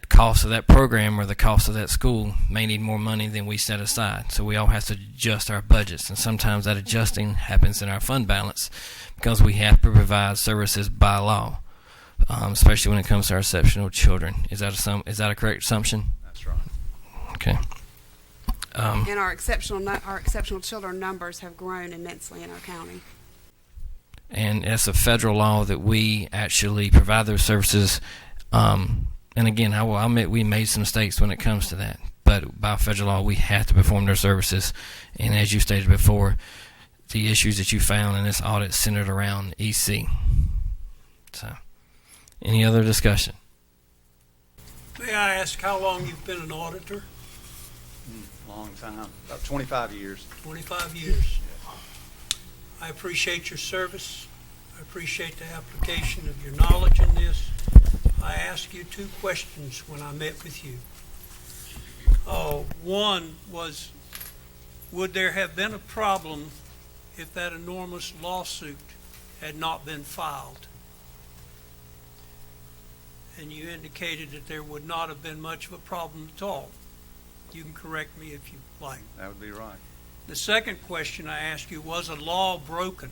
cost of that program or the cost of that school may need more money than we set aside. So we all have to adjust our budgets, and sometimes that adjusting happens in our fund balance because we have to provide services by law, especially when it comes to our exceptional children. Is that a correct assumption? That's right. Okay. And our exceptional children numbers have grown immensely in our county. And it's a federal law that we actually provide those services. And again, I'll admit we made some mistakes when it comes to that. But by federal law, we have to perform their services. And as you stated before, the issues that you found in this audit centered around EC. So, any other discussion? May I ask how long you've been an auditor? Long time, about 25 years. 25 years. I appreciate your service. I appreciate the application of your knowledge in this. I asked you two questions when I met with you. One was, would there have been a problem if that enormous lawsuit had not been filed? And you indicated that there would not have been much of a problem at all. You can correct me if you like. That would be right. The second question I asked you, was a law broken?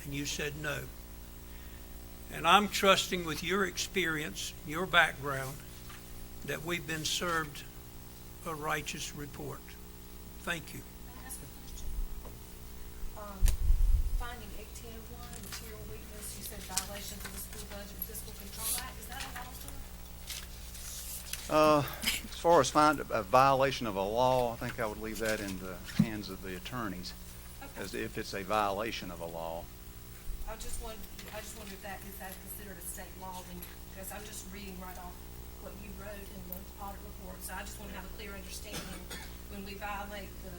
And you said no. And I'm trusting with your experience, your background, that we've been served a righteous report. Thank you. Can I ask a question? Finding 1801, material weakness, you said violations of the School Budget and Fiscal Control Act, is that a law, sir? As far as find a violation of a law, I think I would leave that in the hands of the attorneys, as if it's a violation of a law. I just wondered if that is considered a state law, then, because I'm just reading right off what you wrote in the audit report, so I just want to have a clear understanding. When we violate the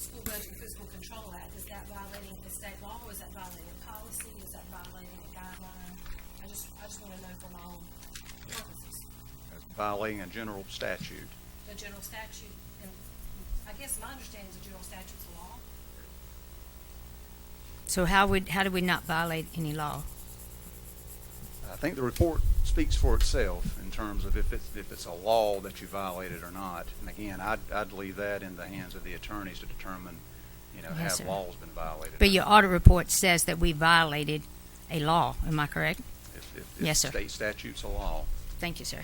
School Budget and Fiscal Control Act, is that violating a state law, or is that violating a policy, is that violating a guideline? I just want to know for my own purposes. As violating a general statute. The general statute, and I guess my understanding is the general statute's a law. So how do we not violate any law? I think the report speaks for itself in terms of if it's a law that you violated or not. And again, I'd leave that in the hands of the attorneys to determine, Yes, have sir. laws been violated. But your audit report says that we violated a law. Am I correct? If Yes, sir. State statute's a law. Thank you, sir.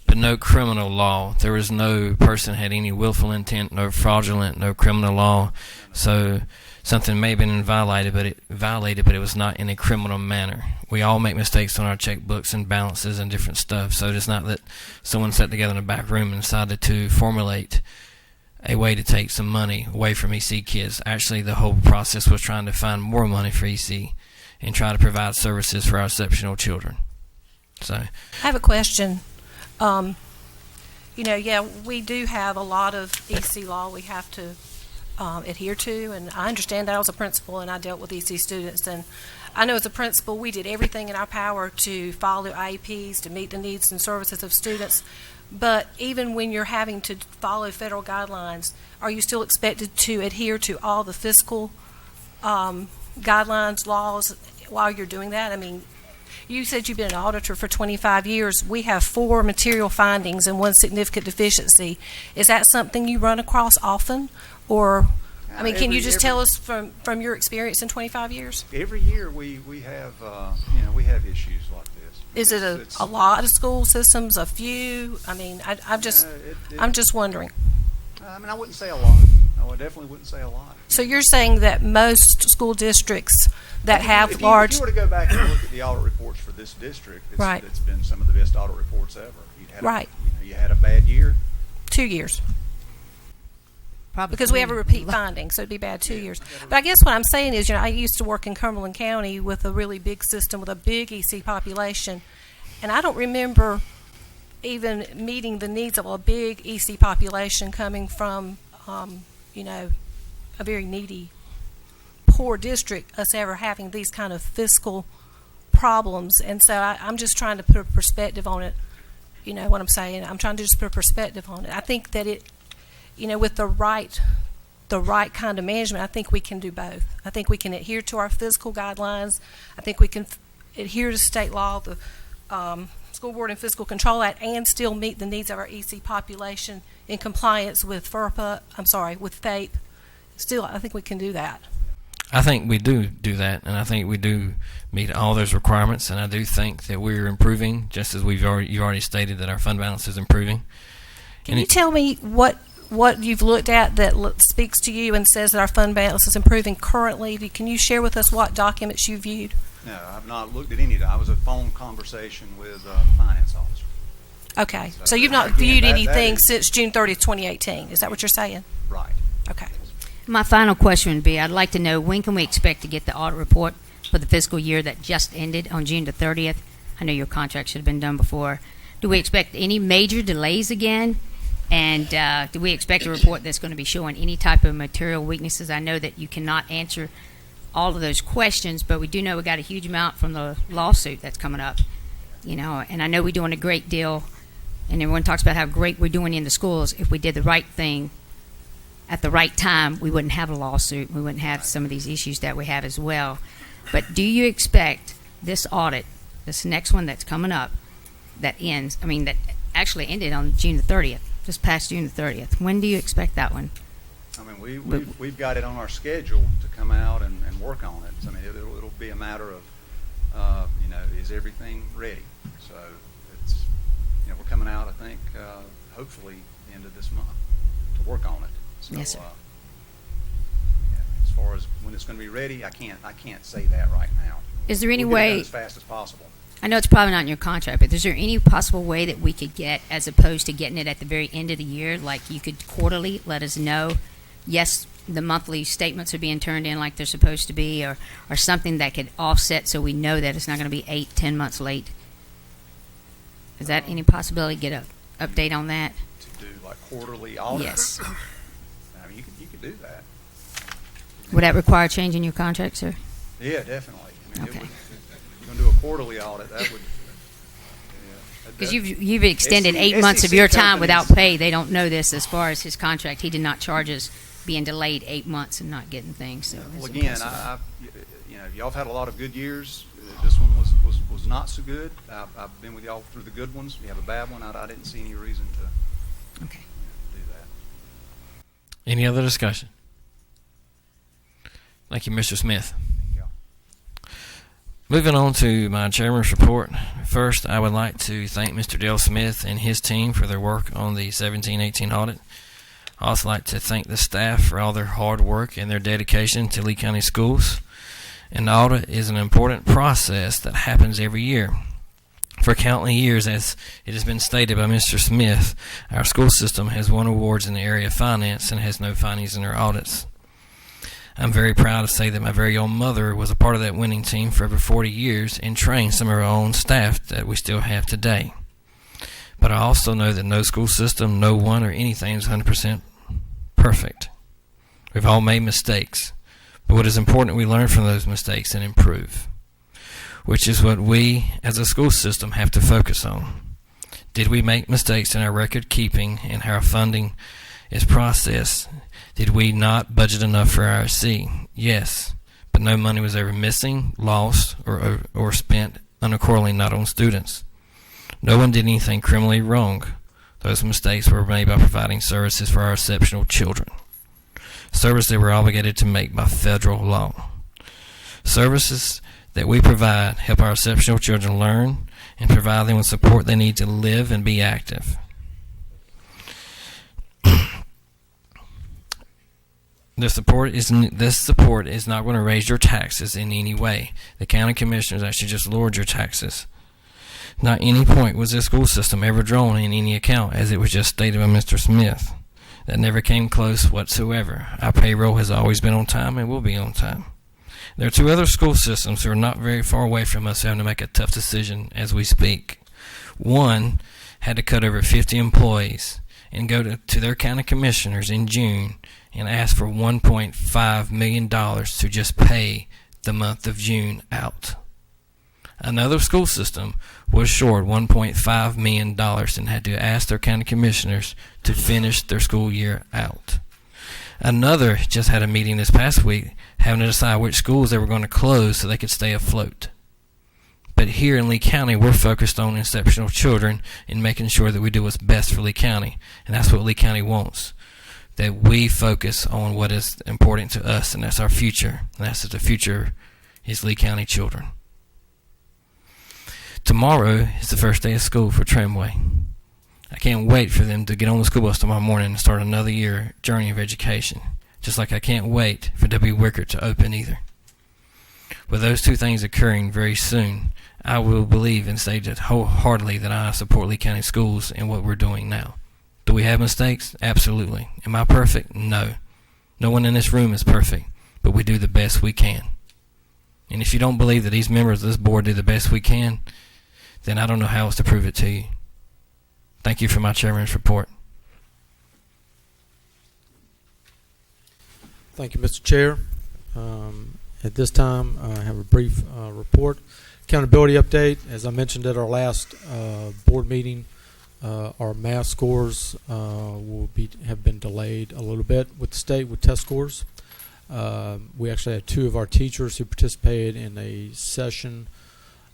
But no criminal law. There was no person had any willful intent, no fraudulent, no criminal law. So something may have been violated, but it was not in a criminal manner. We all make mistakes on our checkbooks and balances and different stuff. So it's not that someone sat together in a back room and decided to formulate a way to take some money away from EC kids. Actually, the whole process was trying to find more money for EC and try to provide services for our exceptional children. So I have a question. We do have a lot of EC law we have to adhere to, and I understand that I was a principal and I dealt with EC students, and I know as a principal we did everything in our power to follow IEPs, to meet the needs and services of students. But even when you're having to follow federal guidelines, are you still expected to adhere to all the fiscal guidelines, laws while you're doing that? I mean, you said you've been an auditor for 25 years. We have 4 material findings and 1 significant deficiency. Is that something you run across often? Or, I mean, can you just tell us from your experience in 25 years? Every year we have, we have issues like this. Is it a lot of school systems, a few? I mean, I'm just wondering. I mean, I wouldn't say a lot. No, I definitely wouldn't say a lot. So you're saying that most school districts that have large... If you were to go back and look at the audit reports for this district, it's been some of the best audit reports ever. You had a bad year. 2 years. Probably because we have a repeat finding, so it'd be bad 2 years. But I guess what I'm saying is, I used to work in Cumberland County with a really big system with a big EC population, and I don't remember even meeting the needs of a big EC population coming from, a very needy, poor district, us ever having these kind of fiscal problems. And so I'm just trying to put a perspective on it. You know what I'm saying? I'm trying to just put a perspective on it. I think that with the right kind of management, I think we can do both. I think we can adhere to our fiscal guidelines. I think we can adhere to state law, the School Board and Fiscal Control Act, and still meet the needs of our EC population in compliance with with FAPE. Still, I think we can do that. I think we do that, and I think we do meet all those requirements, and I do think that we're improving, just as you've already stated that our fund balance is improving. Can you tell me what you've looked at that speaks to you and says that our fund balance is improving currently? Can you share with us what documents you viewed? No, I've not looked at any of that. I was a phone conversation with the finance officer. Okay, so you've not viewed anything since June 30th, 2018. Is that what you're saying? Right. Okay. My final question would be, I'd like to know, when can we expect to get the audit report for the fiscal year that just ended on June the 30th? I know your contract should have been done before. Do we expect any major delays again? And do we expect a report that's going to be showing any type of material weaknesses? I know that you cannot answer all of those questions, but we do know we got a huge amount from the lawsuit that's coming up. you know, and I know we're doing a great deal, and everyone talks about how great we're doing in the schools. If we did the right thing at the right time, we wouldn't have a lawsuit. We wouldn't have some of these issues that we have as well. But do you expect this audit, this next one that's coming up, that actually ended on June the 30th, just past June the 30th. When do you expect that one? I mean, we've got it on our schedule to come out and work on it. I mean, it'll be a matter of, is everything ready? So it's, we're coming out, I think, hopefully the end of this month to work on it. So, yes, sir. As far as when it's going to be ready, I can't say that right now. Is there any We'll get it way, done as fast as possible? I know it's probably not in your contract, but is there any possible way that we could get, as opposed to getting it at the very end of the year, like you could quarterly let us know, yes, the monthly statements are being turned in like they're supposed to be, or something that could offset so we know that it's not going to be 8-10 months late? Is that any possibility? Get an update on that? To do like quarterly audits? Yes. I mean, you could do that. Would that require changing your contract, sir? Yeah, definitely. I mean, Okay. If you're going to do a quarterly audit, that would. Because you've extended 8 months of your time without pay. They don't know this as far as his contract. He did not charge us being delayed 8 months and not getting things. So well, again, y'all have had a lot of good years. This one was not so good. I've been with y'all through the good ones. We have a bad one. I didn't see any reason to do that. Any other discussion? Thank you, Mr. Smith. Moving on to my chairman's report. First, I would like to thank Mr. Dale Smith and his team for their work on the 17-18 audit. I also like to thank the staff for all their hard work and their dedication to Lee County Schools. An audit is an important process that happens every year. For countless years, as it has been stated by Mr. Smith, our school system has won awards in the area of finance and has no findings in their audits. I'm very proud to say that my very own mother was a part of that winning team for over 40 years and trained some of our own staff that we still have today. But I also know that no school system, no one, or anything is 100% perfect. We've all made mistakes, but what is important, we learn from those mistakes and improve, which is what we as a school system have to focus on. Did we make mistakes in our record keeping and how our funding is processed? Did we not budget enough for RSC? Yes, but no money was ever missing, lost, or spent unaccordingly not on students. No one did anything criminally wrong. Those mistakes were made by providing services for our exceptional children, services they were obligated to make by federal law. Services that we provide help our exceptional children learn and provide them with support they need to live and be active. This support is not going to raise your taxes in any way. The county commissioners actually just lowered your taxes. Not any point was this school system ever drawn in any account, as it was just stated by Mr. Smith. That never came close whatsoever. Our payroll has always been on time and will be on time. There are two other school systems who are not very far away from us having to make a tough decision as we speak. One had to cut over 50 employees and go to their county commissioners in June and ask for $1.5 million to just pay the month of June out. Another school system was short $1.5 million and had to ask their county commissioners to finish their school year out. Another just had a meeting this past week having to decide which schools they were going to close so they could stay afloat. But here in Lee County, we're focused on exceptional children and making sure that we do what's best for Lee County. And that's what Lee County wants. That we focus on what is important to us, and that's our future. And that's that the future is Lee County children. Tomorrow is the first day of school for Tramway. I can't wait for them to get on the school bus tomorrow morning and start another year journey of education. Just like I can't wait for W. Wickert to open either. With those two things occurring very soon, I will believe and say that wholeheartedly that I support Lee County Schools and what we're doing now. Do we have mistakes? Absolutely. Am I perfect? No. No one in this room is perfect, but we do the best we can. And if you don't believe that these members of this board do the best we can, then I don't know how else to prove it to you. Thank you for my chairman's report. Thank you, Mr. Chair. At this time, I have a brief report Accountability update. As I mentioned at our last board meeting, our math scores have been delayed a little bit with the state with test scores. We actually had 2 of our teachers who participated in a session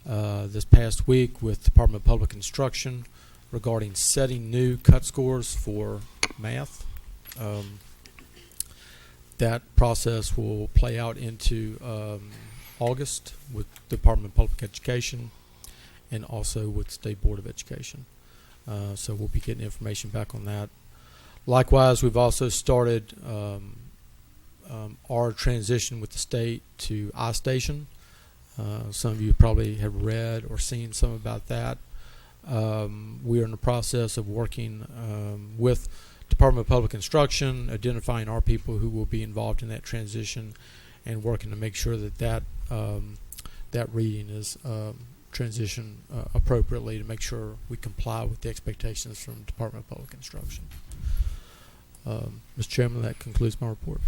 this past week with Department of Public Instruction regarding setting new cut scores for math. That process will play out into August with Department of Public Education and also with State Board of Education. So we'll be getting information back on that. Likewise, we've also started our transition with the state to iStation. Some of you probably have read or seen some about that. We are in the process of working with Department of Public Instruction, identifying our people who will be involved in that transition, and working to make sure that that reading is transitioned appropriately to make sure we comply with the expectations from Department of Public Instruction. Mr. Chairman, that concludes my report.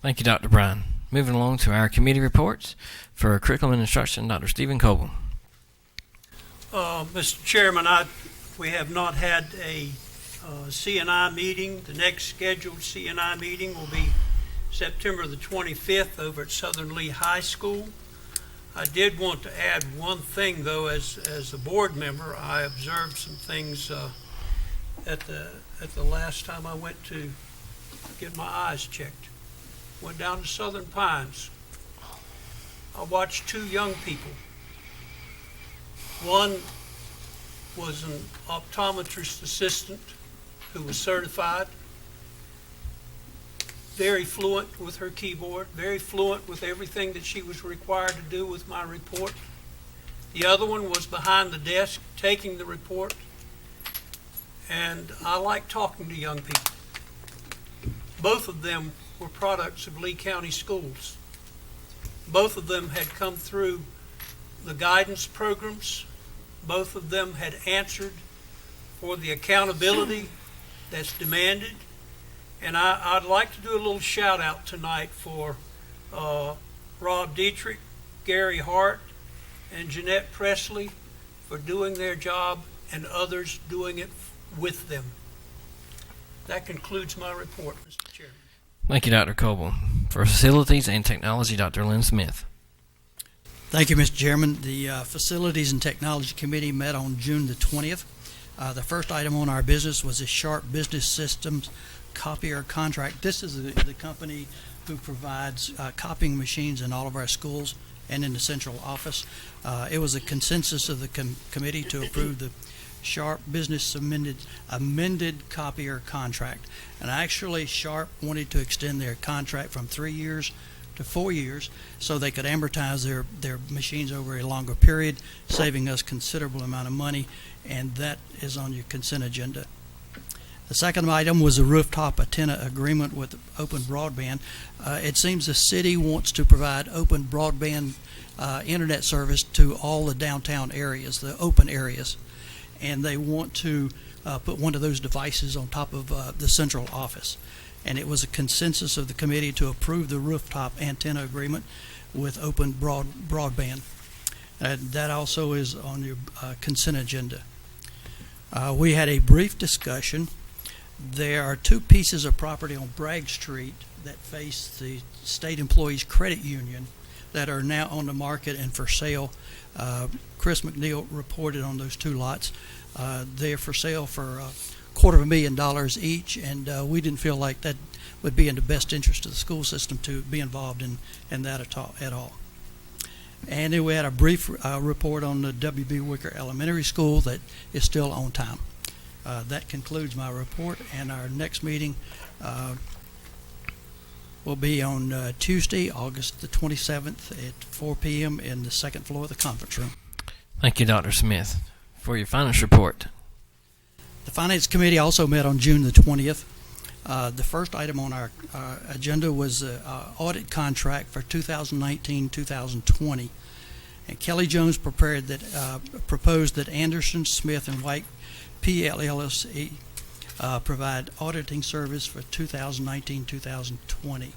Thank you, Dr. Bryan. Moving along to our committee reports. For Curriculum and Instruction, Dr. Stephen Coble. Mr. Chairman, we have not had a CNI meeting. The next scheduled CNI meeting will be September the 25th over at Southern Lee High School. I did want to add one thing, though, as a board member. I observed some things at the last time I went to get my eyes checked. Went down to Southern Pines. I watched 2 young people. One was an optometrist assistant who was certified, very fluent with her keyboard, very fluent with everything that she was required to do with my report. The other one was behind the desk taking the report, and I like talking to young people. Both of them were products of Lee County Schools. Both of them had come through the guidance programs. Both of them had answered for the accountability that's demanded. And I'd like to do a little shout out tonight for Rob Dietrich, Gary Hart, and Jeanette Presley for doing their job and others doing it with them. That concludes my report, Mr. Chairman. Thank you, Dr. Coble. For Facilities and Technology, Dr. Lynn Smith. Thank you, Mr. Chairman. The Facilities and Technology Committee met on June the 20th. The first item on our business was a Sharp Business Systems copier contract. This is the company who provides copying machines in all of our schools and in the central office. It was a consensus of the committee to approve the Sharp Business amended copier contract. And actually, Sharp wanted to extend their contract from 3 years to 4 years so they could amortize their machines over a longer period, saving us considerable amount of money, and that is on your consent agenda. The second item was a rooftop antenna agreement with Open Broadband. It seems the city wants to provide open broadband internet service to all the downtown areas, the open areas, and they want to put one of those devices on top of the central office. And it was a consensus of the committee to approve the rooftop antenna agreement with Open Broadband. That also is on your consent agenda. We had a brief discussion. There are 2 pieces of property on Bragg Street that face the State Employees Credit Union that are now on the market and for sale. Chris McNeil reported on those 2 lots. They're for sale for $250,000 each, and we didn't feel like that would be in the best interest of the school system to be involved in that at all. And then we had a brief report on the W.B. Wicker Elementary School that is still on time. That concludes my report, and our next meeting will be on Tuesday, August the 27th at 4 p.m. in the second floor of the conference room. Thank you, Dr. Smith. For your finance report. The Finance Committee also met on June the 20th. The first item on our agenda was an audit contract for 2019-2020. And Kelly Jones proposed that Anderson, Smith, and White PLLC provide auditing service for 2019-2020.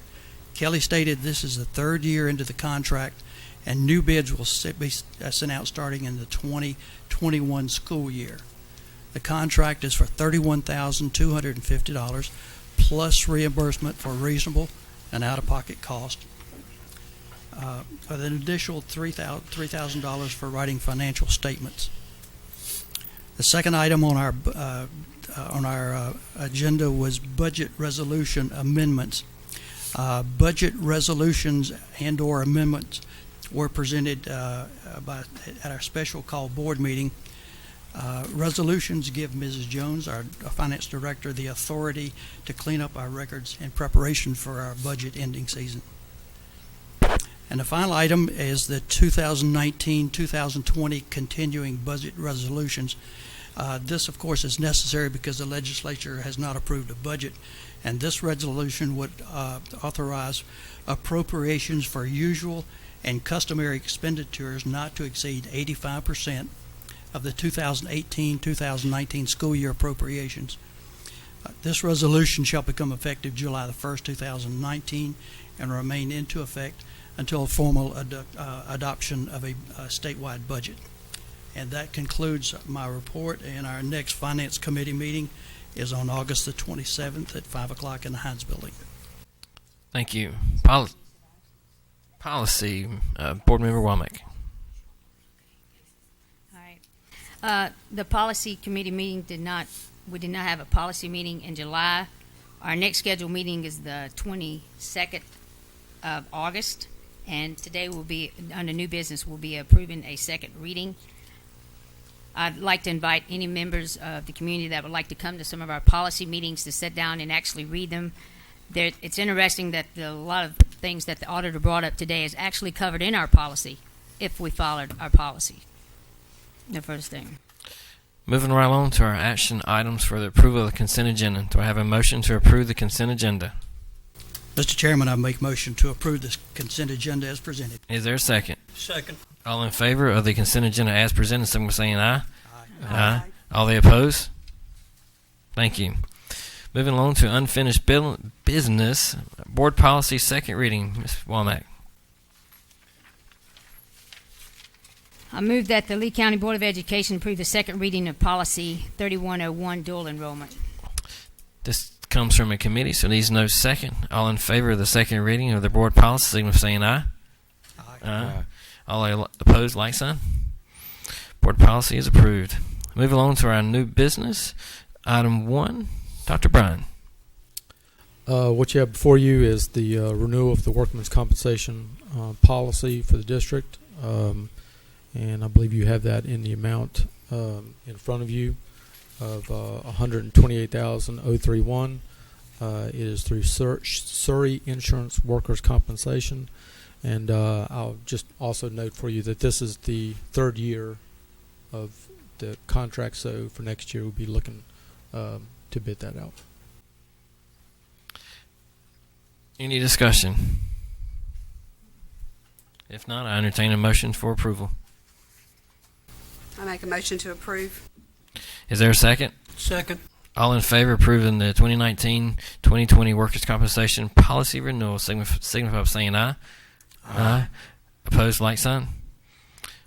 Kelly stated this is the 3rd year into the contract, and new bids will be sent out starting in the 2021 school year. The contract is for $31,250 plus reimbursement for reasonable and out-of-pocket cost, with an additional $3,000 for writing financial statements. The second item on our agenda was budget resolution amendments. Budget resolutions and/or amendments were presented at our special call board meeting. Resolutions give Mrs. Jones, our finance director, the authority to clean up our records in preparation for our budget ending season. And the final item is the 2019-2020 continuing budget resolutions. This, of course, is necessary because the legislature has not approved a budget, and this resolution would authorize appropriations for usual and customary expenditures not to exceed 85% of the 2018-2019 school year appropriations. This resolution shall become effective July the 1st, 2019, and remain into effect until formal adoption of a statewide budget. And that concludes my report, and our next Finance Committee meeting is on August the 27th at 5 o'clock in the Heinz Building. Thank you. Policy, Board Member Womack. The policy committee meeting we did not have a policy meeting in July. Our next scheduled meeting is the 22nd of August, and today will be, under new business, we'll be approving a second reading. I'd like to invite any members of the community that would like to come to some of our policy meetings to sit down and actually read them. It's interesting that a lot of things that the auditor brought up today is actually covered in our policy if we followed our policy. The first thing. Moving right on to our action items for the approval of the consent agenda. Do I have a motion to approve the consent agenda? Mr. Chairman, I make motion to approve this consent agenda as presented. Is there a second? Second. All in favor of the consent agenda as presented, someone saying aye? Aye. All they oppose? Thank you. Moving along to unfinished business, board policy second reading. Ms. Womack. I move that the Lee County Board of Education approve the second reading of policy 3101 dual enrollment. This comes from a committee, so needs no second. All in favor of the second reading of the board policy, signal by saying aye. Aye. All opposed, like sign. Board policy is approved. Moving along to our new business, item 1, Dr. Bryan. What you have before you is the renewal of the workman's compensation policy for the district. And I believe you have that in the amount in front of you of $128,031. It is through Surrey Insurance Workers' Compensation. And I'll just also note for you that this is the third year of the contract, so for next year we'll be looking to bid that out. Any discussion? If not, I entertain a motion for approval. I make a motion to approve. Is there a second? Second. All in favor of approving the 2019-2020 Workers' Compensation Policy Renewal, signify by saying aye. Aye. Opposed, like sign.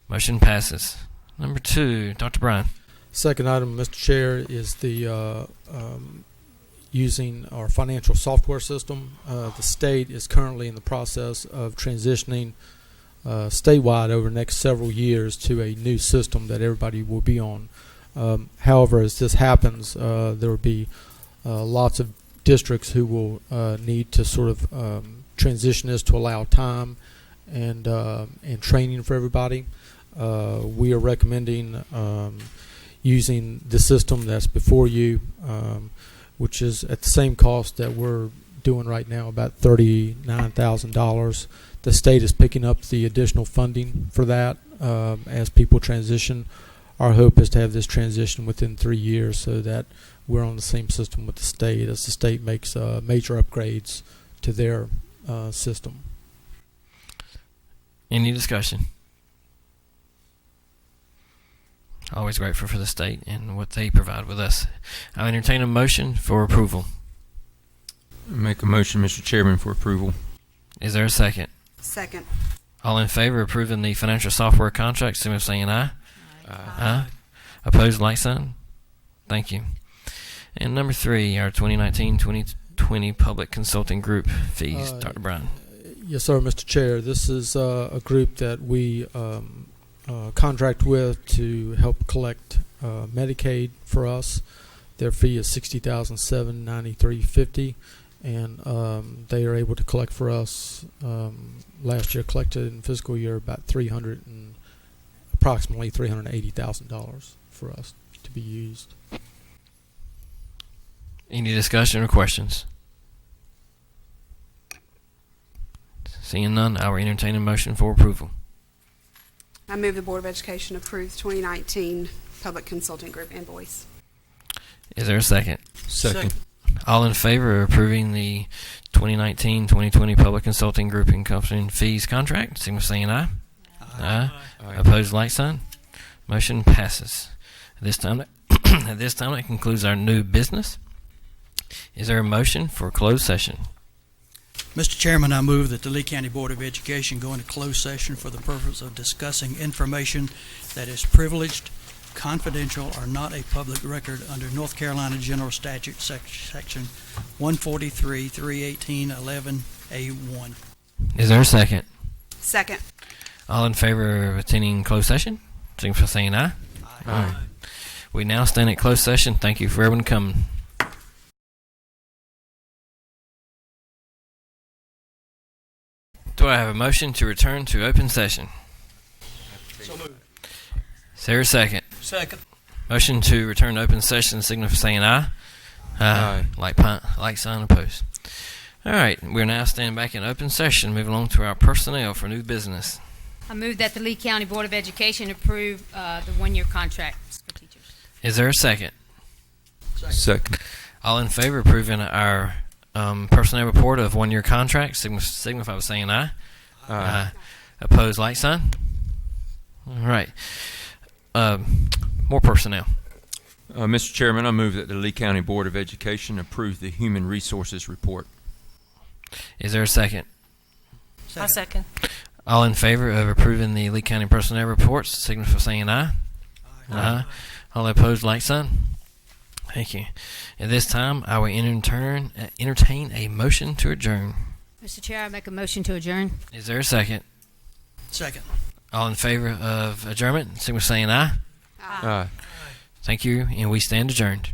Motion passes. Number 2, Dr. Bryan. Second item, Mr. Chair, is the using our financial software system. The state is currently in the process of transitioning statewide over the next several years to a new system that everybody will be on. However, as this happens, there will be lots of districts who will need to sort of transition this to allow time and training for everybody. We are recommending using the system that's before you, which is at the same cost that we're doing right now, about $39,000. The state is picking up the additional funding for that as people transition. Our hope is to have this transition within 3 years so that we're on the same system with the state as the state makes major upgrades to their system. Any discussion? Always grateful for the state and what they provide with us. I entertain a motion for approval. Make a motion, Mr. Chairman, for approval. Is there a second? Second. All in favor of approving the financial software contract, signify by saying aye. Aye. Opposed, like sign. Thank you. And number 3, our 2019-2020 public consulting group fees. Dr. Brown. Yes, sir, Mr. Chair. This is a group that we contract with to help collect Medicaid for us. Their fee is $60,793.50, and they are able to collect for us. Last year, collected in fiscal year about approximately $380,000 for us to be used. Any discussion or questions? Seeing none, I will entertain a motion for approval. I move the Board of Education approves 2019 Public Consulting Group invoice. Is there a second? Second. All in favor of approving the 2019-2020 public consulting group and company fees contract, signify by saying aye. Aye. Opposed, like sign. Motion passes. At this time, that concludes our new business. Is there a motion for closed session? Mr. Chairman, I move that the Lee County Board of Education go into closed session for the purpose of discussing information that is privileged, confidential, or not a public record under North Carolina General Statute Section 143, 318, 11A1. Is there a second? Second. All in favor of attending closed session, signify by saying aye. Aye. We now stand at closed session. Thank you for everyone coming. Do I have a motion to return to open session? So moved. Is there a second? Second. Motion to return to open session, signify by saying aye. Aye. Like sign opposed. All right, we're now standing back in open session. Moving along to our personnel for new business. I move that the Lee County Board of Education approve the 1-year contracts for teachers. Is there a second? Second. All in favor of approving our personnel report of 1-year contract, signify by saying aye. Aye. Opposed, like sign. All right. More personnel. Mr. Chairman, I move that the Lee County Board of Education approve the Human Resources Report. Is there a second? I second. All in favor of approving the Lee County personnel reports, signify by saying aye. Aye. All opposed, like sign. Thank you. At this time, I will entertain a motion to adjourn. Mr. Chair, I make a motion to adjourn. Is there a second? Second. All in favor of adjournment, signify by saying aye. Aye. Thank you, and we stand adjourned.